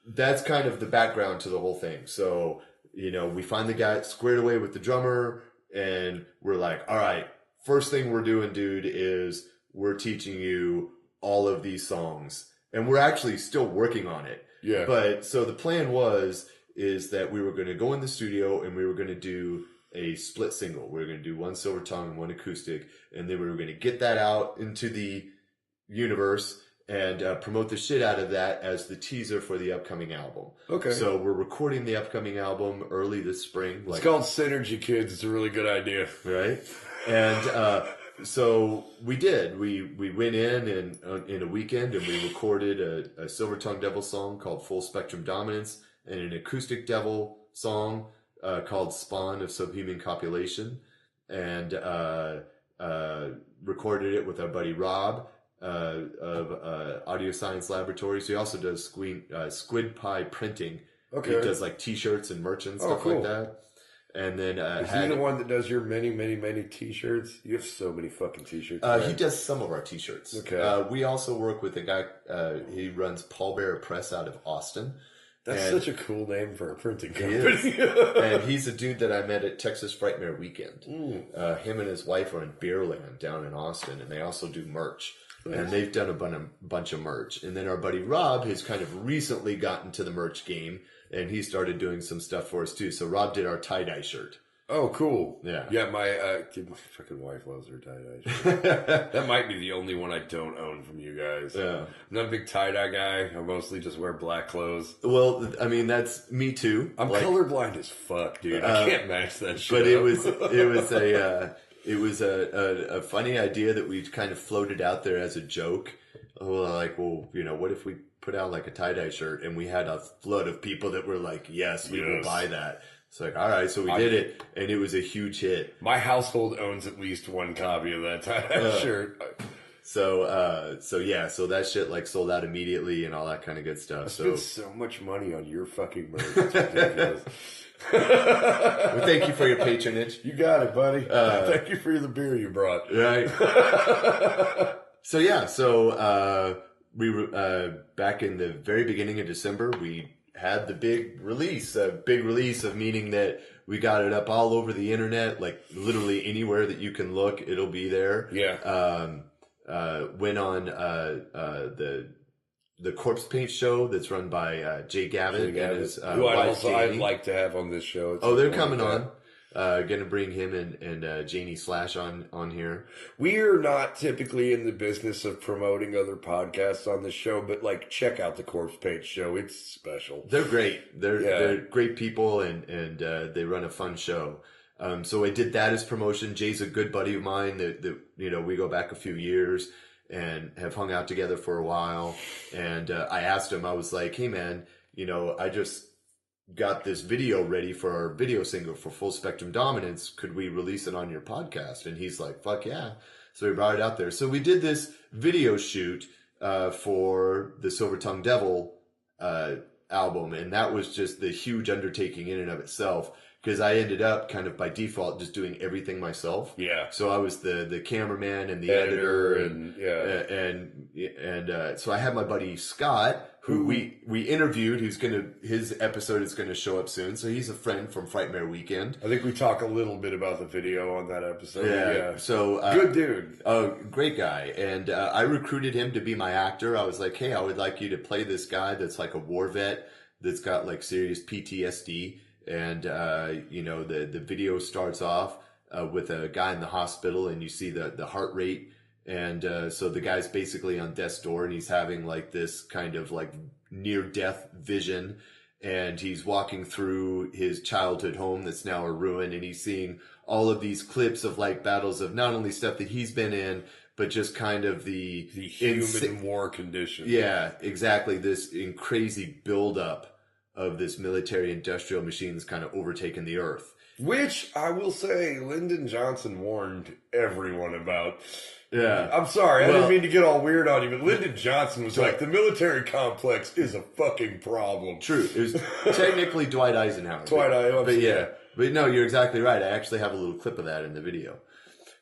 B: that's kind of the background to the whole thing. So, you know, we finally got squared away with the drummer and we're like, all right, first thing we're doing, dude, is we're teaching you all of these songs. And we're actually still working on it.
C: Yeah.
B: But so the plan is that we were going to go in the studio and we were going to do a split single. We were going to do one Silver Tongue and one acoustic. And then we were going to get that out into the universe and promote the shit out of that as the teaser for the upcoming album. Okay. So we're recording the upcoming album early this spring.
C: It's called Synergy, kids. It's a really good idea.
B: Right? And so we did. We went in a weekend and we recorded a Silver Tongue Devil song called Full Spectrum Dominance and an acoustic Devil song called Spawn of Subhuman Copulation, and recorded it with our buddy Rob of Audio Science Laboratories. He also does Squid Pie printing. Okay. He does like t-shirts and merch and stuff like that. And then
C: is he the one that does your many, many, many t-shirts? You have so many fucking t-shirts.
B: He does some of our t-shirts. Okay. We also work with a guy. He runs Paul Bearer Press out of Austin.
C: That's such a cool name for a printing company.
B: And he's a dude that I met at Texas Frightmare Weekend. Him and his wife are in Beerland down in Austin, and they also do merch. Nice. And they've done a bunch of merch. And then our buddy Rob has kind of recently gotten to the merch game, and he started doing some stuff for us too. So Rob did our tie-dye shirt.
C: Oh, cool.
B: Yeah.
C: Yeah, my fucking wife loves her tie-dye shirt. That might be the only one I don't own from you guys. Yeah. I'm not a big tie-dye guy. I mostly just wear black clothes.
B: Well, I mean, that's me too.
C: I'm colorblind as fuck, dude. I can't match that shit.
B: But it was a funny idea that we kind of floated out there as a joke. Well, you know, what if we put out like a tie-dye shirt? And we had a flood of people that were like, yes, we will buy that. It's like, all right, so we did it, and it was a huge hit.
C: My household owns at least one copy of that tie-dye shirt.
B: So that shit like sold out immediately and all that kind of good stuff.
C: I spent so much money on your fucking merch. It's ridiculous.
B: Well, thank you for your patronage.
C: You got it, buddy. Thank you for the beer you brought.
B: Right. So we were back in the very beginning of December. We had the big release of meaning that we got it up all over the internet, like literally anywhere that you can look, it'll be there.
C: Yeah.
B: Went on the Corpse Paint show that's run by Jay Gavin. And his,
C: who I'd like to have on this show.
B: They're coming on. Gonna bring him and Janie Slash on here.
C: We're not typically in the business of promoting other podcasts on the show, but like check out the Corpse Paint show. It's special.
B: They're great. They're great people and they run a fun show. So I did that as promotion. Jay's a good buddy of mine that you know, we go back a few years and have hung out together for a while. And I asked him, I was like, hey man, you know, I just got this video ready for our video single for Full Spectrum Dominance. Could we release it on your podcast? And he's like, fuck yeah. So we brought it out there. So we did this video shoot for the Silver Tongue Devil album, and that was just the huge undertaking in and of itself, because I ended up kind of by default just doing everything myself.
C: Yeah.
B: So I was the cameraman and the editor and
C: yeah.
B: so I had my buddy Scott, who we interviewed, his episode is gonna show up soon. So he's a friend from Frightmare Weekend.
C: I think we talk a little bit about the video on that episode. Yeah.
B: So
C: good dude.
B: Great guy. And I recruited him to be my actor. I was like, hey, I would like you to play this guy that's like a war vet that's got like serious PTSD. And the video starts off with a guy in the hospital, and you see the heart rate. And so the guy's basically on death's door, and he's having like this kind of like near-death vision. And he's walking through his childhood home that's now a ruin, and he's seeing all of these clips of like battles of not only stuff that he's been in, but just kind of the
C: human war condition.
B: Yeah, exactly. This crazy buildup of this military industrial machine that's kind of overtaken the earth.
C: Which I will say, Lyndon Johnson warned everyone about.
B: Yeah.
C: I'm sorry, I didn't mean to get all weird on you, but Lyndon Johnson was like, the military complex is a fucking problem.
B: True. It was technically Dwight Eisenhower. But no, you're exactly right. I actually have a little clip of that in the video.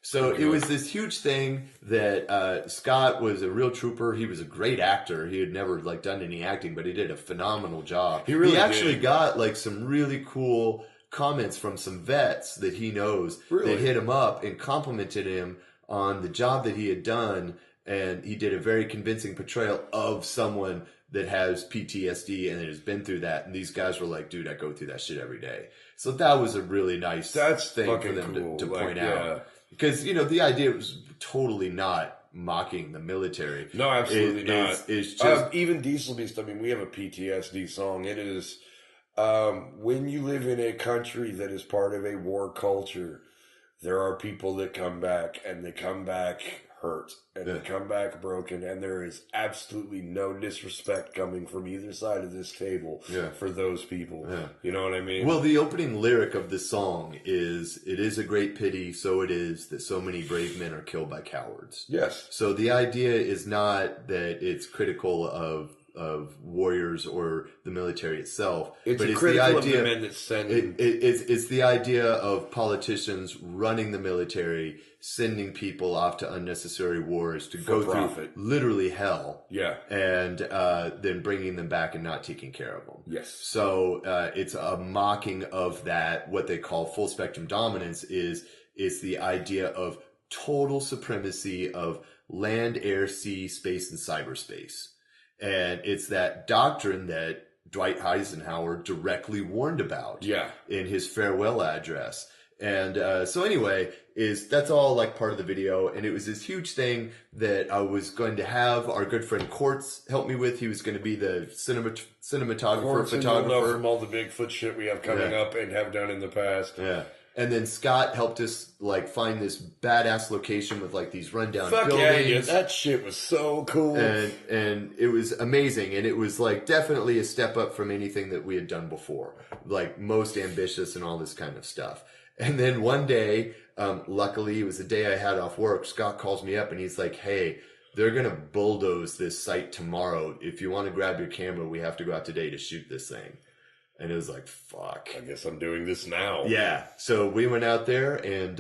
B: So it was this huge thing that Scott was a real trooper. He was a great actor. He had never like done any acting, but he did a phenomenal job. He actually got like some really cool comments from some vets that he knows that hit him up and complimented him on the job that he had done, and he did a very convincing portrayal of someone that has PTSD and has been through that. And these guys were like, dude, I go through that shit every day. So that was a really nice thing for them to point out. Because, the idea was totally not mocking the military.
C: No, absolutely not.
B: It's just...
C: even Diesel Beast, I mean, we have a PTSD song. It is, when you live in a country that is part of a war culture, there are people that come back, and they come back hurt, and they come back broken, and there is absolutely no disrespect coming from either side of this table for those people. Yeah. You know what I mean?
B: Well, the opening lyric of the song is, "It is a great pity, so it is, that so many brave men are killed by cowards."
C: Yes.
B: So the idea is not that it's critical of warriors or the military itself.
C: It's critical of the men that send...
B: It's the idea of politicians running the military, sending people off to unnecessary wars to go through literally hell. Yeah. And then bringing them back and not taking care of them.
C: Yes.
B: So it's a mocking of that. What they call full spectrum dominance is the idea of total supremacy of land, air, sea, space, and cyberspace. And it's that doctrine that Dwight Eisenhower directly warned about in his farewell address. And so anyway, that's all like part of the video. And it was this huge thing that I was going to have our good friend Quartz help me with. He was going to be the cinematographer,
C: Quartz,
B: photographer.
C: From all the Bigfoot shit we have coming up and have done in the past.
B: Yeah. And then Scott helped us like find this badass location with like these rundown buildings.
C: Yeah, that shit was so cool.
B: And it was amazing. And it was like definitely a step up from anything that we had done before. Like most ambitious and all this kind of stuff. And then one day, luckily it was the day I had off work, Scott calls me up and he's like, hey, they're going to bulldoze this site tomorrow. If you want to grab your camera, we have to go out today to shoot this thing. And it was like, fuck.
C: I guess I'm doing this now.
B: Yeah. So we went out there and,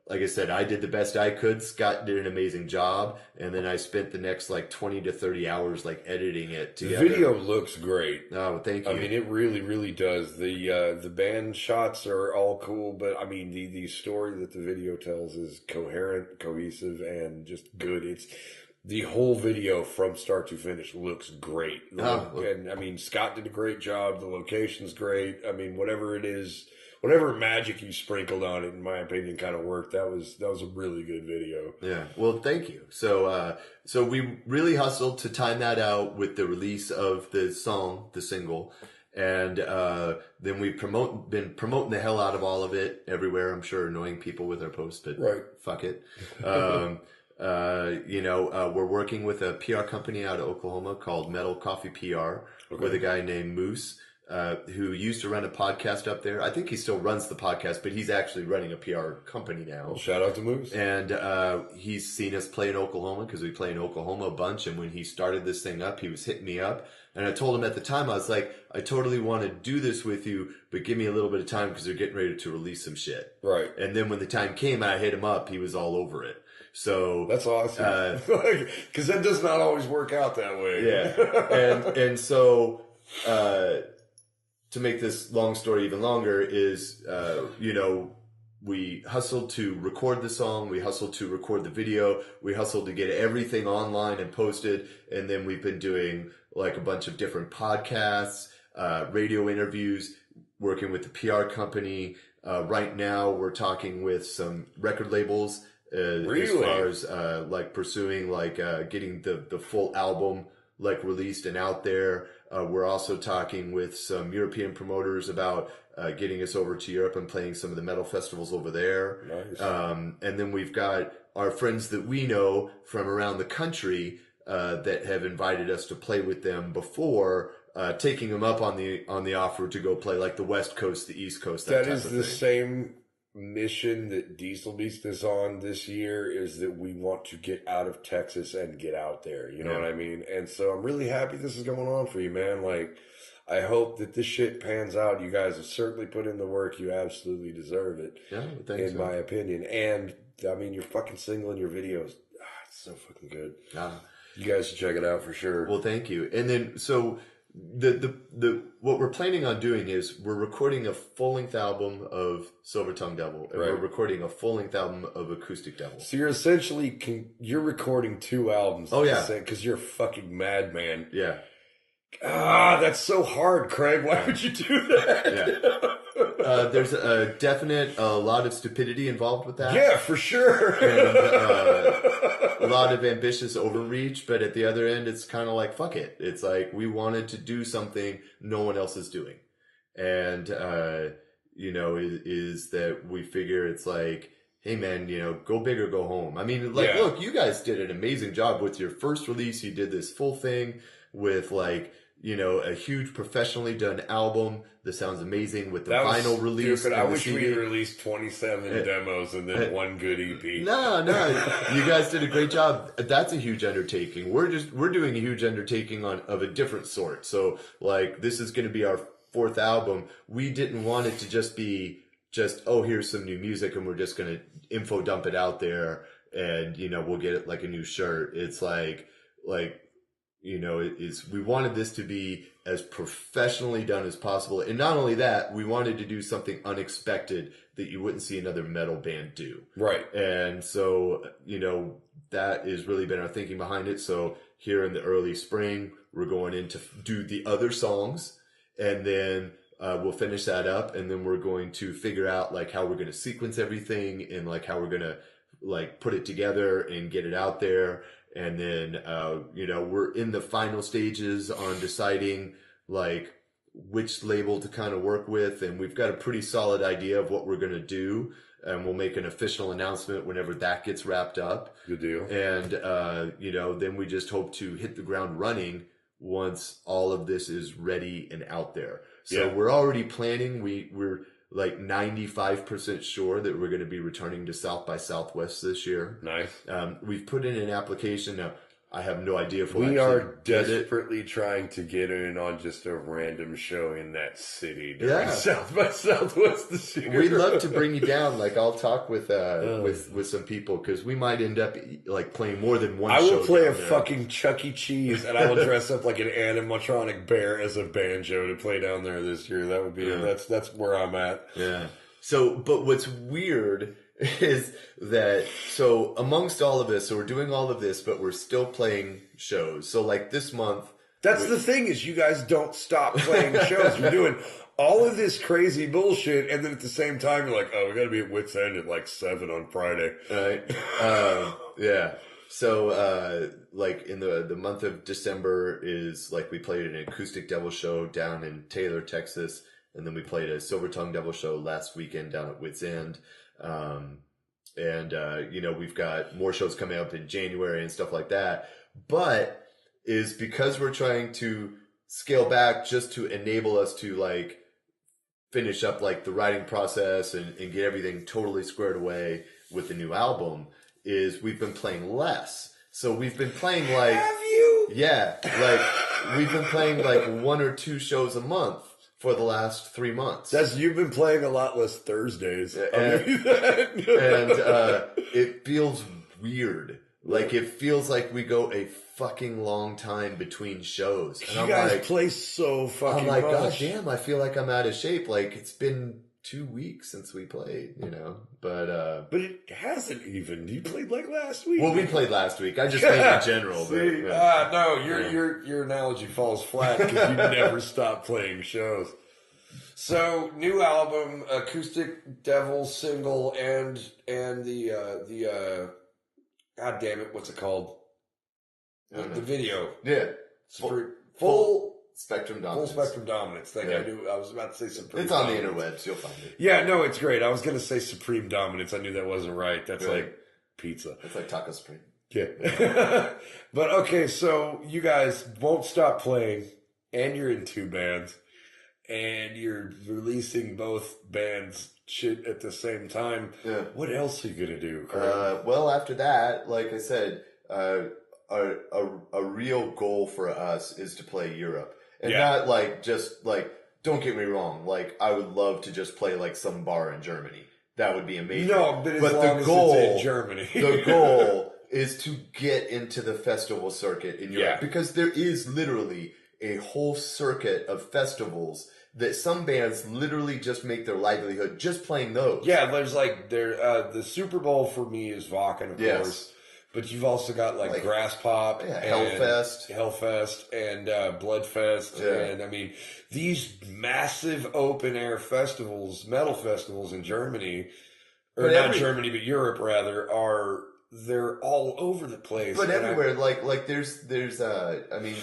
B: like I said, I did the best I could. Scott did an amazing job. And then I spent the next like 20 to 30 hours like editing it together.
C: The video looks great.
B: Oh, thank you.
C: I mean, it really, really does. The band shots are all cool, but I mean, the story that the video tells is coherent, cohesive, and just good. The whole video from start to finish looks great. And I mean, Scott did a great job. The location's great. I mean, whatever it is, whatever magic you sprinkled on it, in my opinion, kind of worked. That was a really good video.
B: Yeah. Well, thank you. So we really hustled to time that out with the release of the song, the single. And then we've been promoting the hell out of all of it everywhere. I'm sure annoying people with our posts, but fuck it. We're working with a PR company out of Oklahoma called Metal Coffee PR with a guy named Moose. who used to run a podcast up there. I think he still runs the podcast, but he's actually running a PR company now.
C: Well, shout out to Moose.
B: And he's seen us play in Oklahoma because we play in Oklahoma a bunch. And when he started this thing up, he was hitting me up. And I told him at the time, I was like, I totally want to do this with you, but give me a little bit of time because they're getting ready to release some shit.
C: Right.
B: And then when the time came, I hit him up. He was all over it. So
C: that's awesome. Because that does not always work out that way.
B: Yeah. And so to make this long story even longer is, we hustled to record the song. We hustled to record the video. We hustled to get everything online and posted. And then we've been doing like a bunch of different podcasts, radio interviews, working with the PR company. Right now we're talking with some record labels,
C: really?
B: As far as, like pursuing, like, getting the full album, like released and out there. We're also talking with some European promoters about getting us over to Europe and playing some of the metal festivals over there.
C: Nice.
B: And then we've got our friends that we know from around the country that have invited us to play with them before, taking them up on the offer to go play like the West Coast, the East Coast.
C: That is the same mission that Diesel Beast is on this year, is that we want to get out of Texas and get out there. You know what I mean? And so I'm really happy this is going on for you, man. Like, I hope that this shit pans out. You guys have certainly put in the work. You absolutely deserve it.
B: Yeah, thanks.
C: In my opinion. And I mean, your fucking single and your videos, it's so fucking good. You guys should check it out for sure.
B: Well, thank you. And then, so the what we're planning on doing is we're recording a full-length album of Silver Tongue Devil, and we're recording a full-length album of Acoustic Devil.
C: So you're essentially you're recording 2 albums.
B: Oh yeah,
C: because you're a fucking madman.
B: Yeah.
C: That's so hard, Craig. Why would you do that?
B: Yeah. There's a definite lot of stupidity involved with that.
C: Yeah, for sure.
B: And a lot of ambitious overreach, but at the other end, it's kind of like, fuck it. It's like, we wanted to do something no one else is doing. And, is that we figure it's like, hey man, go big or go home. I mean, like, look, you guys did an amazing job with your first release. You did this full thing with like, a huge professionally done album that sounds amazing with the vinyl release.
C: Stupid. I wish we released 27 demos and then one good EP.
B: No, you guys did a great job. That's a huge undertaking. We're doing a huge undertaking of a different sort. So like, this is going to be our 4th album. We didn't want it to just be here's some new music and we're just going to info dump it out there and, we'll get it like a new shirt. It's like, we wanted this to be as professionally done as possible. And not only that, we wanted to do something unexpected that you wouldn't see another metal band do.
C: Right.
B: And so, that has really been our thinking behind it. So here in the early spring, we're going in to do the other songs, and then we'll finish that up. And then we're going to figure out like how we're going to sequence everything and like how we're going to like put it together and get it out there. And then, we're in the final stages on deciding like which label to kind of work with. And we've got a pretty solid idea of what we're going to do. And we'll make an official announcement whenever that gets wrapped up.
C: Good deal.
B: And, then we just hope to hit the ground running once all of this is ready and out there. So we're already planning. We're like 95% sure that we're going to be returning to South by Southwest this year.
C: Nice.
B: We've put in an application. Now, I have no idea if we'll
C: we are desperately trying to get in on just a random show in that city during South by Southwest this year.
B: We'd love to bring you down. Like, I'll talk with some people because we might end up like playing more than one show.
C: I will play a fucking Chuck E. Cheese and I will dress up like an animatronic bear as a banjo to play down there this year. That would be that's where I'm at.
B: Yeah. So, but what's weird is that, so amongst all of this, so we're doing all of this, but we're still playing shows. So like this month.
C: That's the thing is you guys don't stop playing shows. You're doing all of this crazy bullshit. And then at the same time, you're like, oh, we got to be at Wits End at like 7 on Friday.
B: Right. Yeah. So, like in the month of December is like we played an Acoustic Devil show down in Taylor, Texas. And then we played a Silver Tongue Devil show last weekend down at Wits End. We've got more shows coming up in January and stuff like that. But is because we're trying to scale back just to enable us to like finish up like the writing process and get everything totally squared away with the new album is we've been playing less. So we've been playing like...
C: Have you?
B: Yeah. Like we've been playing like 1 or 2 shows a month for the last 3 months.
C: You've been playing a lot less Thursdays.
B: And it feels weird. Like it feels like we go a fucking long time between shows. And
C: you guys play so fucking much.
B: God damn, I feel like I'm out of shape. Like it's been 2 weeks since we played, you know. But
C: it hasn't even. You played like last week.
B: Well, we played last week. I just mean in general.
C: See, no, your analogy falls flat because you never stop playing shows. So, new album, Acoustic Devil single, and the God damn it, what's it called? The video.
B: Yeah. Full Spectrum Dominance.
C: Full Spectrum Dominance. I was about to say Supreme
B: It's on
C: Dominance.
B: the interwebs. You'll find it.
C: Yeah, no, it's great. I was going to say Supreme Dominance. I knew that wasn't right. That's like pizza.
B: It's like Taco Supreme.
C: Yeah. But okay, so you guys won't stop playing, and you're in 2 bands, and you're releasing both bands shit at the same time.
B: Yeah.
C: What else are you going to do?
B: Well, after that, like I said, a real goal for us is to play Europe. And not like just like, don't get me wrong, like I would love to just play like some bar in Germany. That would be amazing.
C: No, but the goal, as it's in Germany.
B: The goal is to get into the festival circuit in Europe. Because there is literally a whole circuit of festivals that some bands literally just make their livelihood just playing those.
C: Yeah, there's like the Super Bowl for me is Wacken, of course. But you've also got like Grass Pop, and Hellfest, and Bloodfest, and I mean these massive open air festivals, metal festivals in Germany, or not Germany, but Europe rather, they're all over the place.
B: But everywhere, like there's I mean,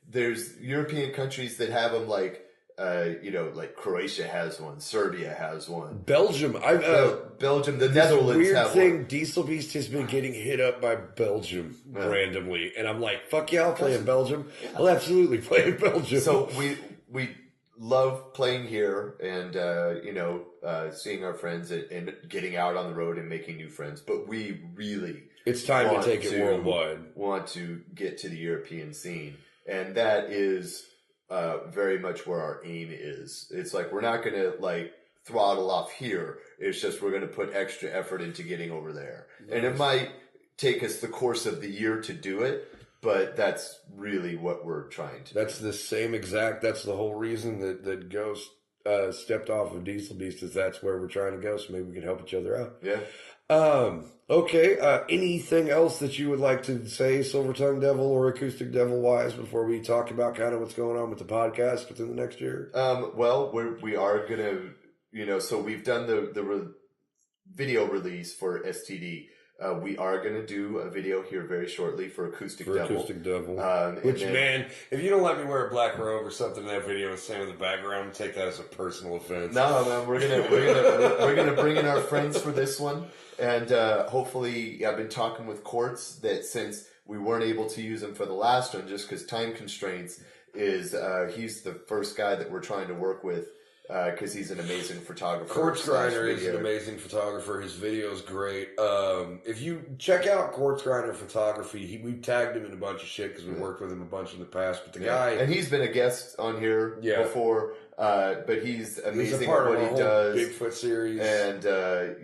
B: there's European countries that have them like. You know, like Croatia has one, Serbia has one,
C: Belgium.
B: Belgium, the Netherlands have one.
C: Weird thing, Diesel Beast has been getting hit up by Belgium randomly, and I'm like, "Fuck yeah, I'll play in Belgium. I'll absolutely play in Belgium."
B: So we love playing here, and you know, seeing our friends and getting out on the road and making new friends. But we really
C: it's time to take it worldwide.
B: Want to get to the European scene, and that is. Very much where our aim is. It's like we're not going to like throttle off here. It's just we're going to put extra effort into getting over there. Nice. And it might take us the course of the year to do it, but that's really what we're trying to do.
C: That's the whole reason that Ghost stepped off of Diesel Beast is that's where we're trying to go, so maybe we can help each other out.
B: Yeah.
C: Okay. Anything else that you would like to say, Silver Tongue Devil or Acoustic Devil wise, before we talk about kind of what's going on with the podcast within the next year?
B: Well, we are gonna, you know, so we've done the video release for STD. We are going to do a video here very shortly for Acoustic Devil.
C: Which, man, if you don't let me wear a black robe or something in that video and stand in the background, take that as a personal offense.
B: No, man, we're gonna bring in our friends for this one, and hopefully, I've been talking with Quartz that since we weren't able to use him for the last one, just because time constraints, he's the first guy that we're trying to work with. Because he's an amazing photographer.
C: Quartz Griner is an amazing photographer. His video's great. If you check out Quartz Griner Photography, we tagged him in a bunch of shit because we worked with him a bunch in the past. But the guy,
B: and he's been a guest on here before. But he's amazing
C: he's a part
B: at what
C: of
B: he does.
C: Bigfoot series,
B: and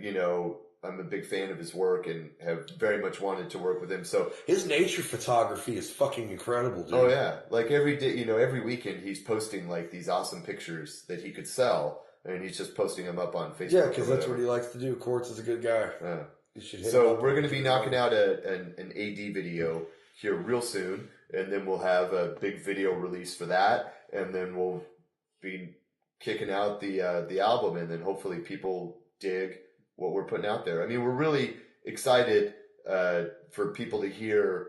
B: you know, I'm a big fan of his work and have very much wanted to work with him. So
C: his nature photography is fucking incredible, dude.
B: Oh yeah, like every day, you know, every weekend he's posting like these awesome pictures that he could sell, and he's just posting them up on Facebook.
C: Yeah, because that's what he likes to do. Quartz is a good guy.
B: Yeah.
C: You should
B: so we're going to be knocking out an AD video here real soon, and then we'll have a big video release for that, and then we'll be kicking out the album, and then hopefully people dig what we're putting out there. I mean, we're really excited for people to hear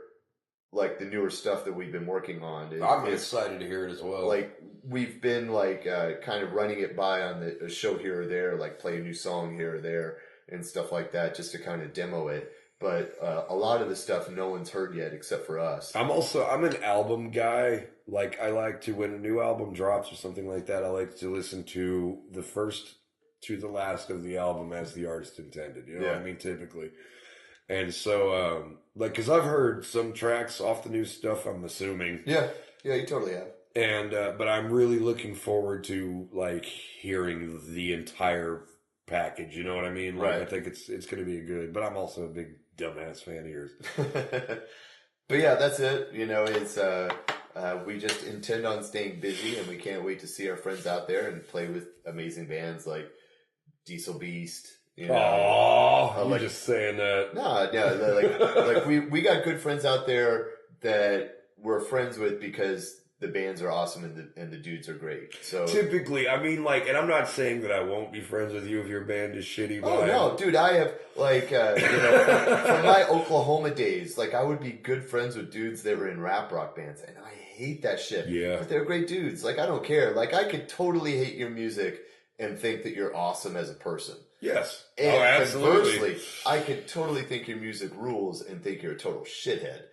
B: like the newer stuff that we've been working on.
C: I'm excited to hear it as well.
B: Like we've been like kind of running it by on a show here or there, like play a new song here or there and stuff like that, just to kind of demo it. But a lot of the stuff no one's heard yet except for us.
C: I'm an album guy. Like, I like to, when a new album drops or something like that, I like to listen to the first to the last of the album as the artist intended. You know what I mean? Typically. And so, like, because I've heard some tracks off the new stuff, I'm assuming.
B: Yeah, you totally have.
C: And, but I'm really looking forward to, like, hearing the entire package. You know what I mean? Like, I think it's going to be good. But I'm also a big dumbass fan of yours.
B: But yeah, that's it. You know, it's we just intend on staying busy, and we can't wait to see our friends out there and play with amazing bands like Diesel Beast. You know,
C: I'm like, just saying that.
B: No, like we got good friends out there that we're friends with because the bands are awesome and the dudes are great. So
C: typically, I mean, like, and I'm not saying that I won't be friends with you if your band is shitty. But
B: no, dude, I have like you know, from my Oklahoma days, like I would be good friends with dudes that were in rap rock bands, and I hate that shit.
C: Yeah,
B: but they're great dudes. Like I don't care. Like I could totally hate your music and think that you're awesome as a person.
C: Yes.
B: And
C: absolutely.
B: Conversely, I could totally think your music rules and think you're a total shithead.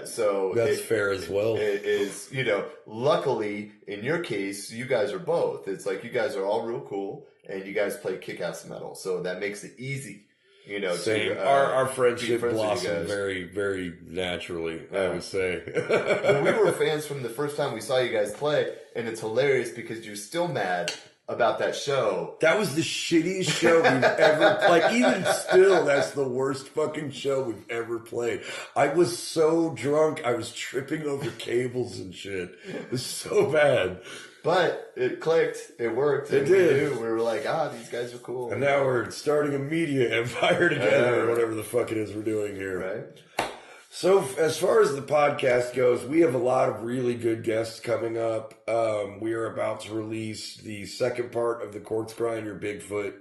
B: So
C: that's fair as well.
B: It is, you know, luckily in your case, you guys are both. It's like you guys are all real cool and you guys play kick-ass metal. So that makes it easy, you know.
C: Same. Our friendship blossomed very, very naturally, I would say.
B: Well, we were fans from the first time we saw you guys play, and it's hilarious because you're still mad about that show.
C: That was the shittiest show we've ever like even still that's the worst fucking show we've ever played. I was so drunk I was tripping over cables and shit. It was so bad.
B: But it clicked. It worked.
C: It did.
B: We were like, these guys are cool.
C: And now we're starting a media empire together or whatever the fuck it is we're doing here.
B: Right.
C: So as far as the podcast goes, we have a lot of really good guests coming up. We are about to release the second part of the Quartz Grinder Bigfoot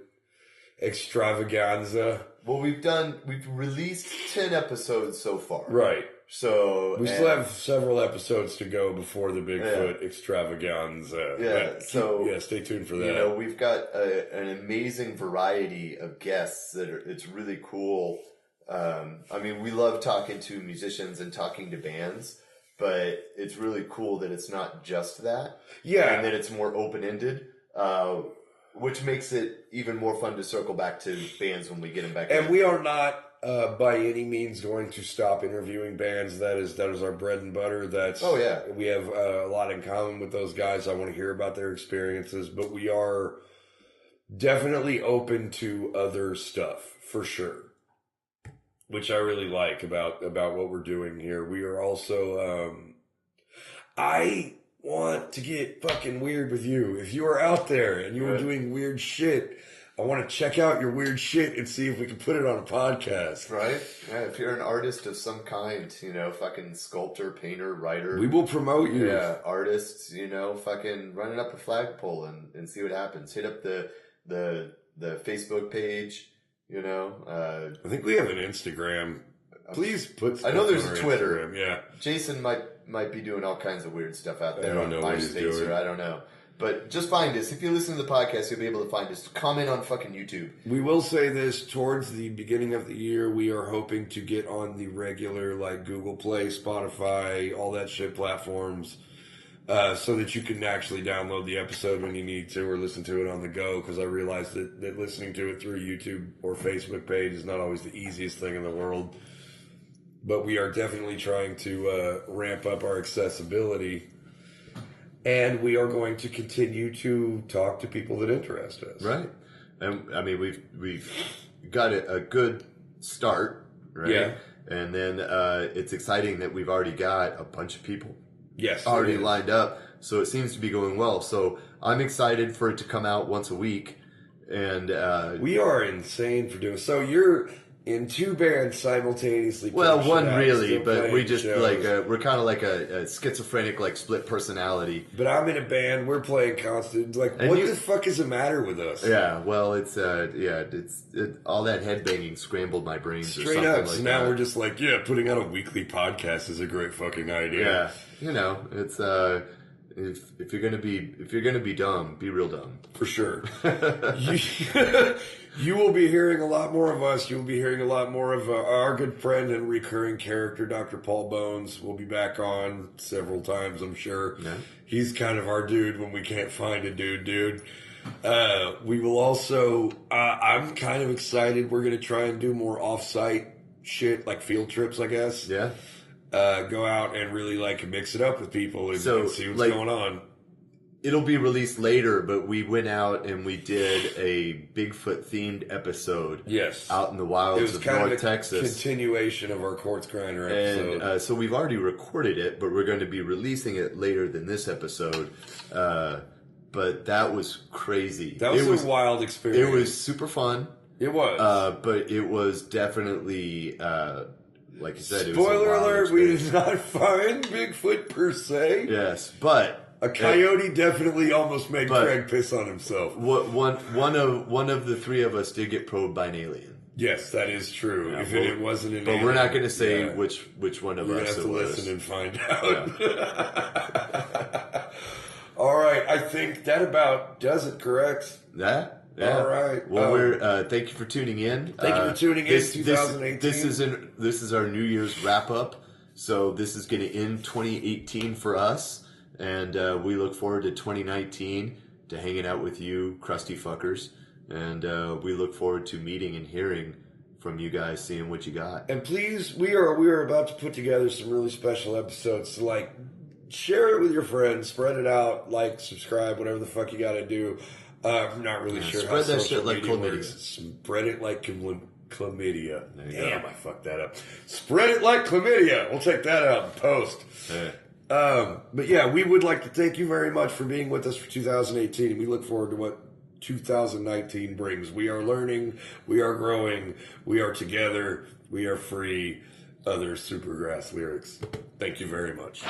C: extravaganza.
B: Well, we've released 10 episodes so far.
C: Right.
B: So
C: we still have several episodes to go before the Bigfoot extravaganza.
B: Yeah.
C: Stay tuned for that.
B: You know, we've got an amazing variety of guests it's really cool. I mean, we love talking to musicians and talking to bands, but it's really cool that it's not just that.
C: Yeah.
B: And that it's more open-ended, which makes it even more fun to circle back to bands when we get them back.
C: And we are not, by any means going to stop interviewing bands. That is our bread and butter. We have a lot in common with those guys. I want to hear about their experiences, but we are definitely open to other stuff for sure. Which I really like about what we're doing here. We are also, I want to get fucking weird with you. If you are out there and you are doing weird shit, I want to check out your weird shit and see if we can put it on a podcast.
B: Right? Yeah, if you're an artist of some kind, you know, fucking sculptor, painter, writer.
C: We will promote you.
B: Yeah, artists, you know, fucking run it up a flagpole and see what happens. Hit up the Facebook page. You know,
C: I think we have an Instagram. Please put.
B: I know there's a Twitter.
C: Instagram. Yeah,
B: Jason might be doing all kinds of weird stuff out there.
C: I don't know what he's
B: MySpace
C: doing.
B: Or I don't know. But just find us. If you listen to the podcast, you'll be able to find us. Comment on fucking YouTube.
C: We will say this towards the beginning of the year. We are hoping to get on the regular like Google Play, Spotify, all that shit platforms. So that you can actually download the episode when you need to or listen to it on the go, because I realize that listening to it through YouTube or Facebook page is not always the easiest thing in the world. But we are definitely trying to ramp up our accessibility, and we are going to continue to talk to people that interest us.
B: Right. And I mean, we've got a good start, right?
C: Yeah.
B: And then it's exciting that we've already got a bunch of people.
C: Yes,
B: already lined up, so it seems to be going well. So I'm excited for it to come out once a week, and
C: we are insane for doing. So you're in two bands simultaneously.
B: Well, one really, but we just
C: shows.
B: like we're kind of like a schizophrenic, like split personality.
C: But I'm in a band. We're playing constant. Like, and what the fuck is the matter with us?
B: Yeah, well, it's all that headbanging scrambled my brains.
C: Straight
B: or something
C: up.
B: like
C: So now
B: that.
C: we're just like, putting out a weekly podcast is a great fucking idea.
B: Yeah, you know, it's If you're gonna be dumb, be real dumb.
C: For sure. You will be hearing a lot more of us. You'll be hearing a lot more of our good friend and recurring character, Dr. Paul Bones. We'll be back on several times, I'm sure.
B: Yeah.
C: He's kind of our dude when we can't find a dude. We will also, I'm kind of excited. We're going to try and do more off-site shit, like field trips, I guess.
B: Yeah.
C: Go out and really like mix it up with people and see what's going on.
B: It'll be released later, but we went out and we did a Bigfoot themed episode.
C: Yes.
B: Out in the wilds of North Texas.
C: Continuation of our Quartz Grinder episode.
B: And so we've already recorded it, but we're going to be releasing it later than this episode. But that was crazy.
C: That was a wild experience.
B: It was super fun.
C: It was.
B: But it was definitely, like you said,
C: Spoiler alert, we did not find Bigfoot per se.
B: Yes, but
C: a coyote definitely almost made Craig piss on himself.
B: One of the three of us did get probed by an alien.
C: Yes, that is true. Yeah, it wasn't an alien.
B: But we're not going to say which one of us it was.
C: We're going to have to listen and find out.
B: Yeah.
C: All right, I think that about does it, correct?
B: Yeah.
C: All right.
B: Well, we're thank you for tuning in.
C: Thank you for tuning in. 2018.
B: This is our New Year's wrap up. So this is going to end 2018 for us, and we look forward to 2019 to hanging out with you, crusty fuckers, and we look forward to meeting and hearing from you guys, seeing what you got.
C: And please, we are about to put together some really special episodes. So like, share it with your friends, spread it out, like, subscribe, whatever the fuck you got to do. I'm not really sure
B: spread
C: how
B: that
C: social
B: shit like
C: media
B: chlamydia.
C: works. Spread it like chlamydia.
B: Damn,
C: I fucked that up. Spread it like chlamydia. We'll take that out in post. But yeah, we would like to thank you very much for being with us for 2018, and we look forward to what 2019 brings. We are learning, we are growing, we are together, we are free. Other Supergrass lyrics. Thank you very much.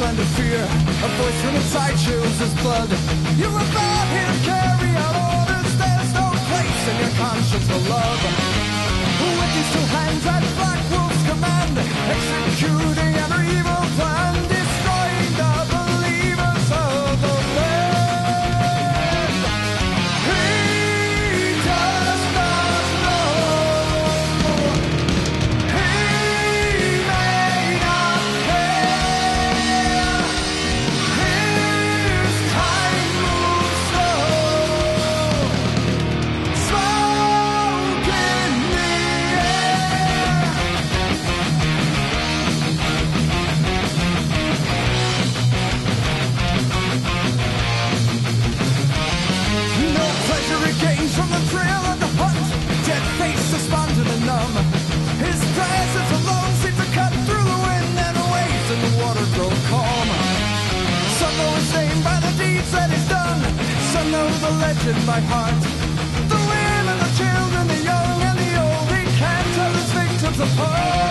A: Of fear, a voice from inside chills his blood. You were brought here to carry out orders. There's no place in your conscience for love. With these two hands at Black Wolf's command, executing every evil plan, destroying the believers of the land. He does not know. He may not care. His time moves slow. Smoke in the air. No pleasure he gains from the thrill of the hunt. Dead face despondent and numb. His presence alone seems to cut through the wind and waves in the water grow calm. Some know his name by the deeds that he's done. Some know the legend by heart. The women, the children, the young and the old, he can't tell his victims apart.